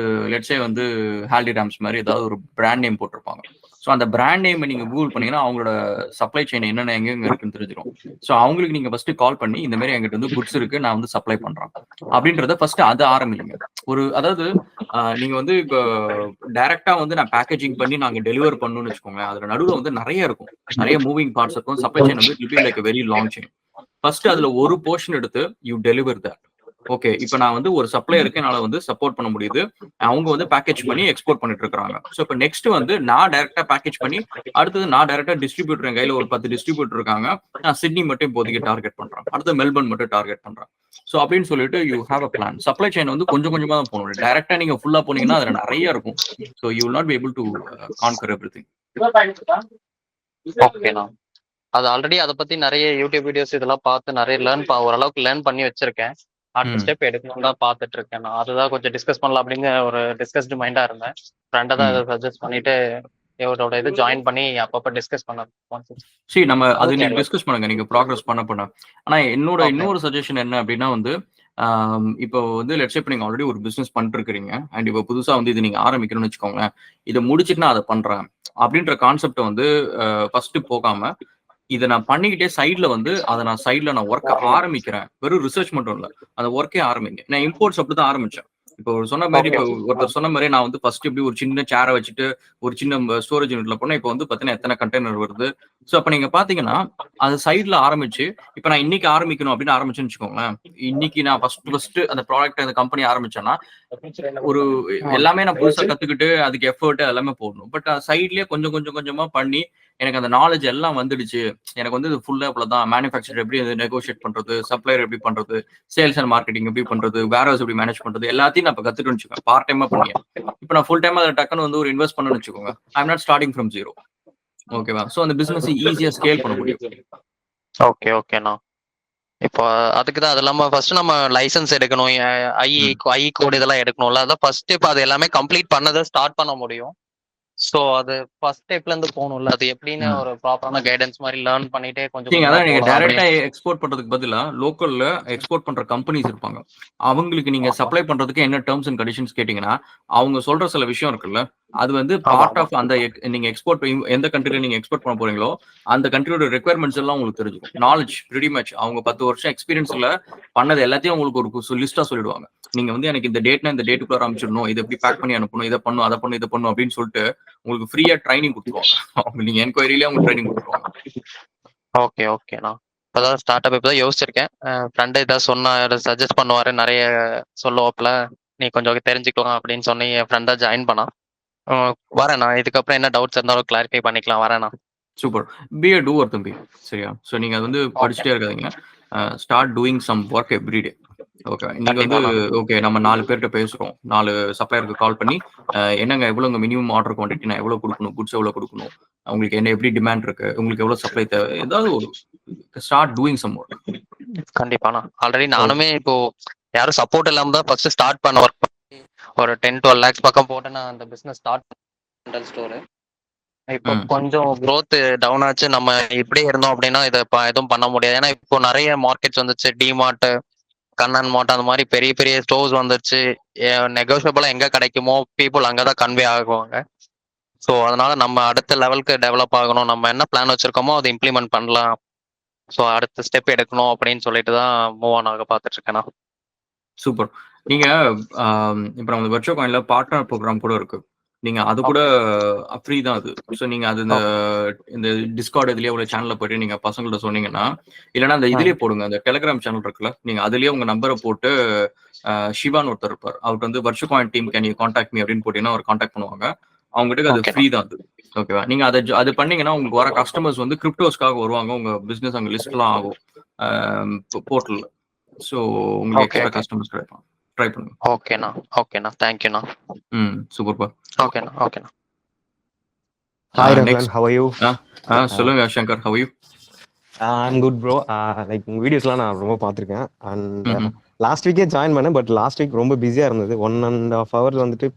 லெட்ஸ் சே வந்து ஹால்டிராம்ஸ் மாரி ஏதாவது ஒரு பிராண்ட் நேம் போட்டிருப்பாங்க. ஸோ அந்த பிராண்ட் நேம் நீங்க கூகுள் பண்ணீங்கன்னா, அவங்களோட சப்ளை செயின் என்னென்ன எங்கெங்க இருக்குன்னு தெரிஞ்சிரும். ஸோ அவங்களுக்கு நீங்க ஃபர்ஸ்ட் கால் பண்ணி, இந்த மாரி என்கிட்ட வந்து குட்ஸ் இருக்கு. நான் வந்து சப்ளை பண்றேன். அப்படின்றத ஃபர்ஸ்ட் அத ஆரம்பிங்க. அதாவது நீங்க வந்து இப்போ டைரக்ட்டா வந்து நான் பேக்கேஜிங் பண்ணி நாங்க டெலிவர் பண்ணணும்னு வச்சுக்கோங்களேன். அதுல நடுவுல வந்து நெறைய இருக்கும். நெறைய மூவிங் பார்ட்ஸ் இருக்கும். சப்ளை செயின் வந்து it will be like a very long chain. First அதுல ஒரு போர்ஷன் எடுத்து யூ டெலிவர் தட். ஓகே. இப்ப நான் வந்து ஒரு சப்ளையருக்கு என்னால வந்து சப்போர்ட் பண்ண முடியுது. அவங்க வந்து பேக்கேஜ் பண்ணி எக்ஸ்போர்ட் பண்ணிட்டு இருக்காங்க. சோ இப்ப நெக்ஸ்ட் வந்து நான் டைரக்ட்டா பேக்கேஜ் பண்ணி, அடுத்தது நான் டைரக்ட்டா டிஸ்ட்ரிபியூட்டர் என் கையில ஒரு 10 டிஸ்ட்ரிபியூட்டர் இருக்காங்க. நான் சிட்னி மட்டும் இப்போதைக்கு டார்கெட் பண்றேன். அடுத்து மெல்பர்ன் மட்டும் டார்கெட் பண்றேன். சோ அப்படின்னு சொல்லிட்டு you have a plan. Supply chain வந்து கொஞ்சம் கொஞ்சமா தான் போணும். டைரக்ட்டா நீங்க ஃபுல்லா போனீங்கன்னா அதுல நெறைய இருக்கும். So you will not be able to conquer everything. ஓகேண்ணா. அது ஆல்ரெடி அத பத்தி நெறைய யூடியூப் வீடியோஸ் இதெல்லாம் பார்த்து நெறைய ஓரளவுக்கு லேர்ன் பண்ணி வச்சிருக்கேன். அடுத்த ம். ஸ்டெப் எடுக்கணும்னு தான் பார்த்துட்டு இருக்கேன் நான். அதுதான் கொஞ்சம் டிஸ்கஸ் பண்ணலாம் அப்படின்னு ஒரு டிஸ்கஸ்டு மைண்டா இருந்தேன். ஃப்ரெண்ட தான் ம். இத சஜெஸ்ட் பண்ணிட்டு இவரோட இது ஜாயின் பண்ணி அப்பப்ப டிஸ்கஸ் பண்ண நம்ம அது ஓகே. நீங்க டிஸ்கஸ் பண்ணுங்க. நீங்க ப்ராக்ரஸ் பண்ண. ஆனா என்னோட ஓகே. இன்னொரு சஜஷன் என்ன அப்டின்னா வந்து, இப்போ வந்து லெட்ஸ் சே இப்ப நீங்க ஆல்ரெடி ஒரு பிசினஸ் பண்ணிட்டு இருக்கிறீங்க. அண்ட் இப்போ புதுசா வந்து இது நீங்க ஆரம்பிக்கணும்னு வச்சுக்கோங்களேன். இத முடிச்சுட்டு நான் அத பண்றேன். அப்டின்ற கான்செப்ட்ட வந்து ஃபர்ஸ்ட் போகாம, இத நான் பண்ணிக்கிட்டே சைட்ல வந்து அத நான் சைட்ல நான் வொர்க்க ஆரம்பிக்கிறேன். வெறும் ரிசர்ச் மட்டும் இல்ல. அந்த வொர்க்கே ஆரம்பிங்க. நான் இம்போர்ட்ஸ் அப்படிதான் ஆரம்பிச்சேன். இப்போ சொன்ன மாரி ஓகே. இப்போ ஒருத்தர் சொன்ன மாரி நான் வந்து ஃபர்ஸ்ட் இப்படி ஒரு சின்ன சேர வச்சுட்டு, ஒரு சின்ன ஸ்டோரேஜ் யூனிட்ல போனேன். இப்போ வந்து பார்த்தீங்கன்னா எத்தன கண்டெய்னர் வருது. சோ அப்ப நீங்க பார்த்தீங்கன்னா, அது சைட்ல ஆரம்பிச்சு, இப்ப நான் இன்னைக்கு ஆரம்பிக்கணும் அப்படின்னு ஆரம்பிச்சேன்னு வச்சுக்கோங்களேன். இன்னைக்கு நான் ஃபர்ஸ்ட் அந்த ப்ராடக்ட் அந்த கம்பெனி ஆரம்பிச்சேன்னா, ஒரு எல்லாமே நான் புதுசா கத்துக்கிட்டு அதுக்கு எஃபோர்ட் எல்லாமே போடணும். பட் சைட்லயே கொஞ்சம் கொஞ்சம் கொஞ்சமா பண்ணி எனக்கு அந்த நாலேட்ஜ் எல்லாம் வந்துடுச்சு. எனக்கு வந்து இது ஃபுல்லா இவ்வளவுதான். மேனுஃபேக்சர் எப்படி நெகோஷியேட் பண்றது, சப்ளையர் எப்படி பண்றது, சேல்ஸ் அண்ட் மார்க்கெட்டிங் எப்படி பண்றது, வேர் ஹவுஸ் எப்படி மேனேஜ் பண்றது எல்லாத்தையும் நான் இப்ப கத்துட்டேன்னு வச்சுக்கோங்க. பார்ட் டைமா பண்ணி. இப்ப நான் ஃபுல் டைமா அதுல டக்குன்னு வந்து ஒரு இன்வெஸ்ட் பண்ணேன்னு வச்சுக்கோங்க. I am not starting from zero. ஓகேவா? சோ அந்த பிசினஸ் ஈஸியா ஸ்கேல் பண்ண முடியும். ஓகே. ஓகேண்ணா. இப்போ அதுக்கு தான் அது இல்லாம ஃபர்ஸ்ட் நம்ம லைசென்ஸ் எடுக்கணும். ஐ ம். ஐ கோட் இதெல்லாம் எடுக்கணும்ல. அதான் ஃபர்ஸ்ட் ஸ்டெப் அது எல்லாமே கம்ப்ளீட் பண்ணத ஸ்டார்ட் பண்ண முடியும். சோ அது ஃபர்ஸ்ட் ஸ்டெப்ல இருந்து போணும்ல. அது எப்படின்னு ம். ஒரு ப்ராப்பரான கைடன்ஸ் மாரி லேர்ன் பண்ணிட்டே கொஞ்சம் நீங்க கொஞ்சமா அதான் நீங்க போலாம் டைரக்ட்டா அப்படின்னு. எக்ஸ்போர்ட் பண்றதுக்கு பதிலா, லோக்கல்ல எக்ஸ்போர்ட் பண்ற கம்பெனிஸ் இருப்பாங்க. அவங்களுக்கு நீங்க ஆமா. சப்ளை பண்றதுக்கு என்ன டெர்ம்ஸ் அண்ட் கண்டிஷன்ஸ் கேட்டீங்கன்னா, அவங்க சொல்ற சில விஷயம் இருக்குல்ல, அது வந்து ஆமா, பார்ட் ஆமா. ஆஃப் அந்த நீங்க எக்ஸ்போர்ட் எந்த கண்ட்ரில நீங்க எக்ஸ்போர்ட் பண்ண போறீங்களோ, அந்த கண்ட்ரியோட ரெக்யர்மென்ட்ஸ் எல்லாம் உங்களுக்கு தெரிஞ்சுக்கும். Knowledge pretty much. அவங்க 10 வருஷம் எக்ஸ்பீரியன்ஸ்ல பண்ணது எல்லாத்தையும் உங்களுக்கு ஒரு லிஸ்ட்டா சொல்லிடுவாங்க. நீங்க வந்து எனக்கு இந்த டேட்னா இந்த டேட்டுக்குள்ள அனுப்பிச்சிடணும். இத இப்படி பேக் பண்ணி அனுப்பணும். இத பண்ணணும், அத பண்ணணும், இத பண்ணணும் அப்படின்னு சொல்லிட்டு உங்களுக்கு ஃப்ரீயா ட்ரெய்னிங் குடுத்துருவாங்க. அவங்க நீங்க என்குயரிலயே அவங்க ட்ரெய்னிங் குடுத்துருவாங்க. ஓகே. ஓகேண்ணா. இப்பதான் ஸ்டார்ட் அப் இப்பதான் யோசிச்சிருக்கேன். ஃப்ரெண்ட் ஏதாவது சொன்னா சஜெஸ்ட் பண்ணுவாரு. நெறைய சொல்லுவாப்ல. நீ கொஞ்சம் தெரிஞ்சுக்கலாம் அப்படின்னு சொன்னி என் ஃப்ரெண்டா ஜாயின் பண்ணான். வரேண்ணா. இதுக்கப்புறம் என்ன டவுட்ஸ் இருந்தாலும் கிளாரிஃபை பண்ணிக்கலாம். வரேண்ணா. சூப்பர். பி எ டூவர் தம்பி. சரியா? சோ நீங்க அது வந்து ஓகே. படிச்சுட்டே இருக்காதீங்க. Start doing some work every day. Okay. நீங்க வந்து கண்டிப்பாண்ணா. ஓகே நம்ம 4 பேர்ட்ட பேசுறோம். 4 சப்ளையருக்கு கால் பண்ணி, என்னங்க எவ்வளோங்க மினிமம் ஆர்டர் குவான்டிட்டி நான் எவ்வளோ குடுக்கணும்? குட்ஸ் எவ்வளோ குடுக்கணும்? உங்களுக்கு என்ன எப்படி டிமாண்ட் இருக்கு? உங்களுக்கு எவ்வளோ சப்ளை தேவை? ஏதாவது ஒரு ஸ்டார்ட் டூயிங் சம் வொர்க். கண்டிப்பாண்ணா. Already okay. நானுமே இப்போ யாரும் சப்போர்ட் இல்லாம தான் ஃபர்ஸ்ட் ஸ்டார்ட் பண்ண ஒர்க் பண்ணி ஒரு 10, 12 லேக்ஸ் பக்கம் போட்டு நான் அந்த பிசினஸ் ஸ்டார்ட் பண்ணேன் ஸ்டோரு. இப்போ ம். கொஞ்சம் growth டவுன் ஆச்சு. நம்ம இப்படியே இருந்தோம் அப்படின்னா இத எதுவும் பண்ண முடியாது. ஏன்னா இப்போ நெறைய மார்க்கெட்ஸ் வந்துச்சு. டிமார்ட், கண்ணன் மார்ட் அந்த மாதிரி பெரிய பெரிய ஸ்டோர்ஸ் வந்துருச்சு. நெகோஷியபிளா எங்க கிடைக்குமோ பீப்புள் அங்கதான் கன்வே ஆகுவாங்க. ஸோ அதனால நம்ம அடுத்த லெவலுக்கு டெவலப் ஆகணும். நம்ம என்ன பிளான் வச்சிருக்கோமோ அதை இம்ப்ளிமெண்ட் பண்ணலாம். ஸோ அடுத்த ஸ்டெப் எடுக்கணும் அப்படின்னு சொல்லிட்டு தான் மூவ் ஆன் ஆக பார்த்துட்டு இருக்கேன் நான். சூப்பர். நீங்க இப்ப நம்ம வெர்ச்சுவல் காயின்ல பார்ட்னர் ப்ரோகிராம் கூட இருக்கு. நீங்க அது கூட ஃப்ரீ தான் அது. ஸோ நீங்க அது இந்த டிஸ்கார்ட் இதுலயே உள்ள சேனல்ல போயிட்டு நீங்க பசங்கள்ட்ட சொன்னீங்கன்னா, இல்லைன்னா அந்த இதுலயே போடுங்க. அந்த டெலிகிராம் சேனல் இருக்குல்ல, நீங்க அதுலயே உங்க நம்பரை போட்டு சிவான்னு ஒருத்தர் இருப்பார். அவர்கிட்ட வந்து வர்ஷகாயின் team can you contact me அப்படின்னு போட்டீங்கன்னா அவர் கான்டாக்ட் பண்ணுவாங்க. அவங்ககிட்ட அது ஃப்ரீ தான் அது. ஓகேவா? நீங்க அது பண்ணீங்கன்னா உங்களுக்கு வர கஸ்டமர்ஸ் வந்து கிரிப்டோஸ்க்காக வருவாங்க. உங்க பிசினஸ் அங்க லிஸ்ட்லாம் ஆகும் போர்ட்டல்ல. ஸோ உங்களுக்கு எக்ஸ்ட்ரா கஸ்டமர்ஸ் கிடைப்பாங்க. ட்ரை பண்ணுங்க. ஓகேண்ணா தேங்க்யூண்ணா. சூப்பர்ப்பா. ஓகேண்ணா. Hi Raglan, how are you? சொல்லுங்க Shankar, how are you? I'm good bro. Like உங்க வீடியோஸ்லாம் நான் ரொம்ப பார்த்துருக்கேன். அண்ட் லாஸ்ட் வீக்கே ஜாயின் பண்ணேன். பட் லாஸ்ட் வீக் ரொம்ப பிஸியாக இருந்தது. 1.5 hours வந்துட்டு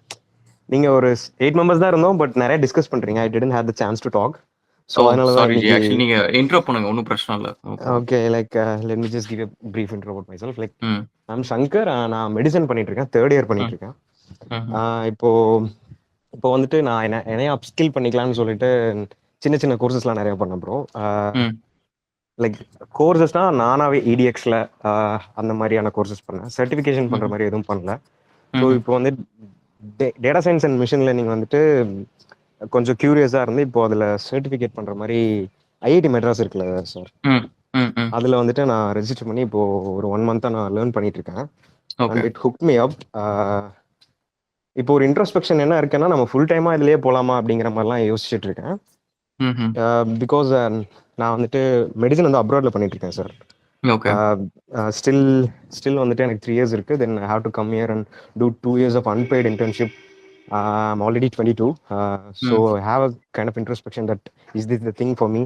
நீங்கள் ஒரு 8 members தான் இருந்தோம். பட் நிறைய டிஸ்கஸ் பண்ணுறீங்க. I didn't have the chance to talk. So அதனால தான் ஆக்சுவலி நீங்க இன்ட்ரோ பண்ணுங்க, ஒன்றும் பிரச்சனை இல்லை. Okay, like let me just give a brief intro about myself. Like I'm Shankar. நான் மெடிசன் பண்ணிட்டு இருக்கேன். 3rd year பண்ணிட்டு இருக்கேன். இப்போ வந்துட்டு நான் என்னைய அப்ஸ்கில் பண்ணிக்கலாம்னு சொல்லிட்டு சின்ன கோர்சஸ்லாம் நிறைய பண்ணேன் ப்ரோ. லைக் கோர்சஸ்னா நானாவே EDXல அந்த மாதிரியான கோர்சஸ் பண்ணேன். சர்டிஃபிகேஷன் பண்ற மாதிரி எதுவும் பண்ணல. ஸோ இப்போ வந்து data science and machine learning வந்துட்டு கொஞ்சம் கியூரியஸா இருந்து இப்போ அதுல சர்டிஃபிகேட் பண்ற மாதிரி IIT மெட்ராஸ் இருக்குல்ல சார், அதுல வந்துட்டு நான் ரெஜிஸ்டர் பண்ணி இப்போ ஒரு 1 month நான் லேர்ன் பண்ணிட்டு இருக்கேன். And it hook me up. இப்போ ஒரு இன்ட்ரோஸ்பெக்ஷன் என்ன இருக்குன்னா, நம்ம ஃபுல் டைமா இதுலயே போலாமா அப்படிங்கிற மாதிரிலாம் யோசிச்சுட்டு இருக்கேன். பிகாஸ் நான் வந்துட்டு மெடிசன் வந்து அப்ராட்ல பண்ணிட்டு இருக்கேன் சார். ஸ்டில் வந்துட்டு எனக்கு 3 years இருக்கு. Then I have to come here and do 2 years of unpaid internship. I'm already 22. So I have a kind of introspection that is this the thing for me?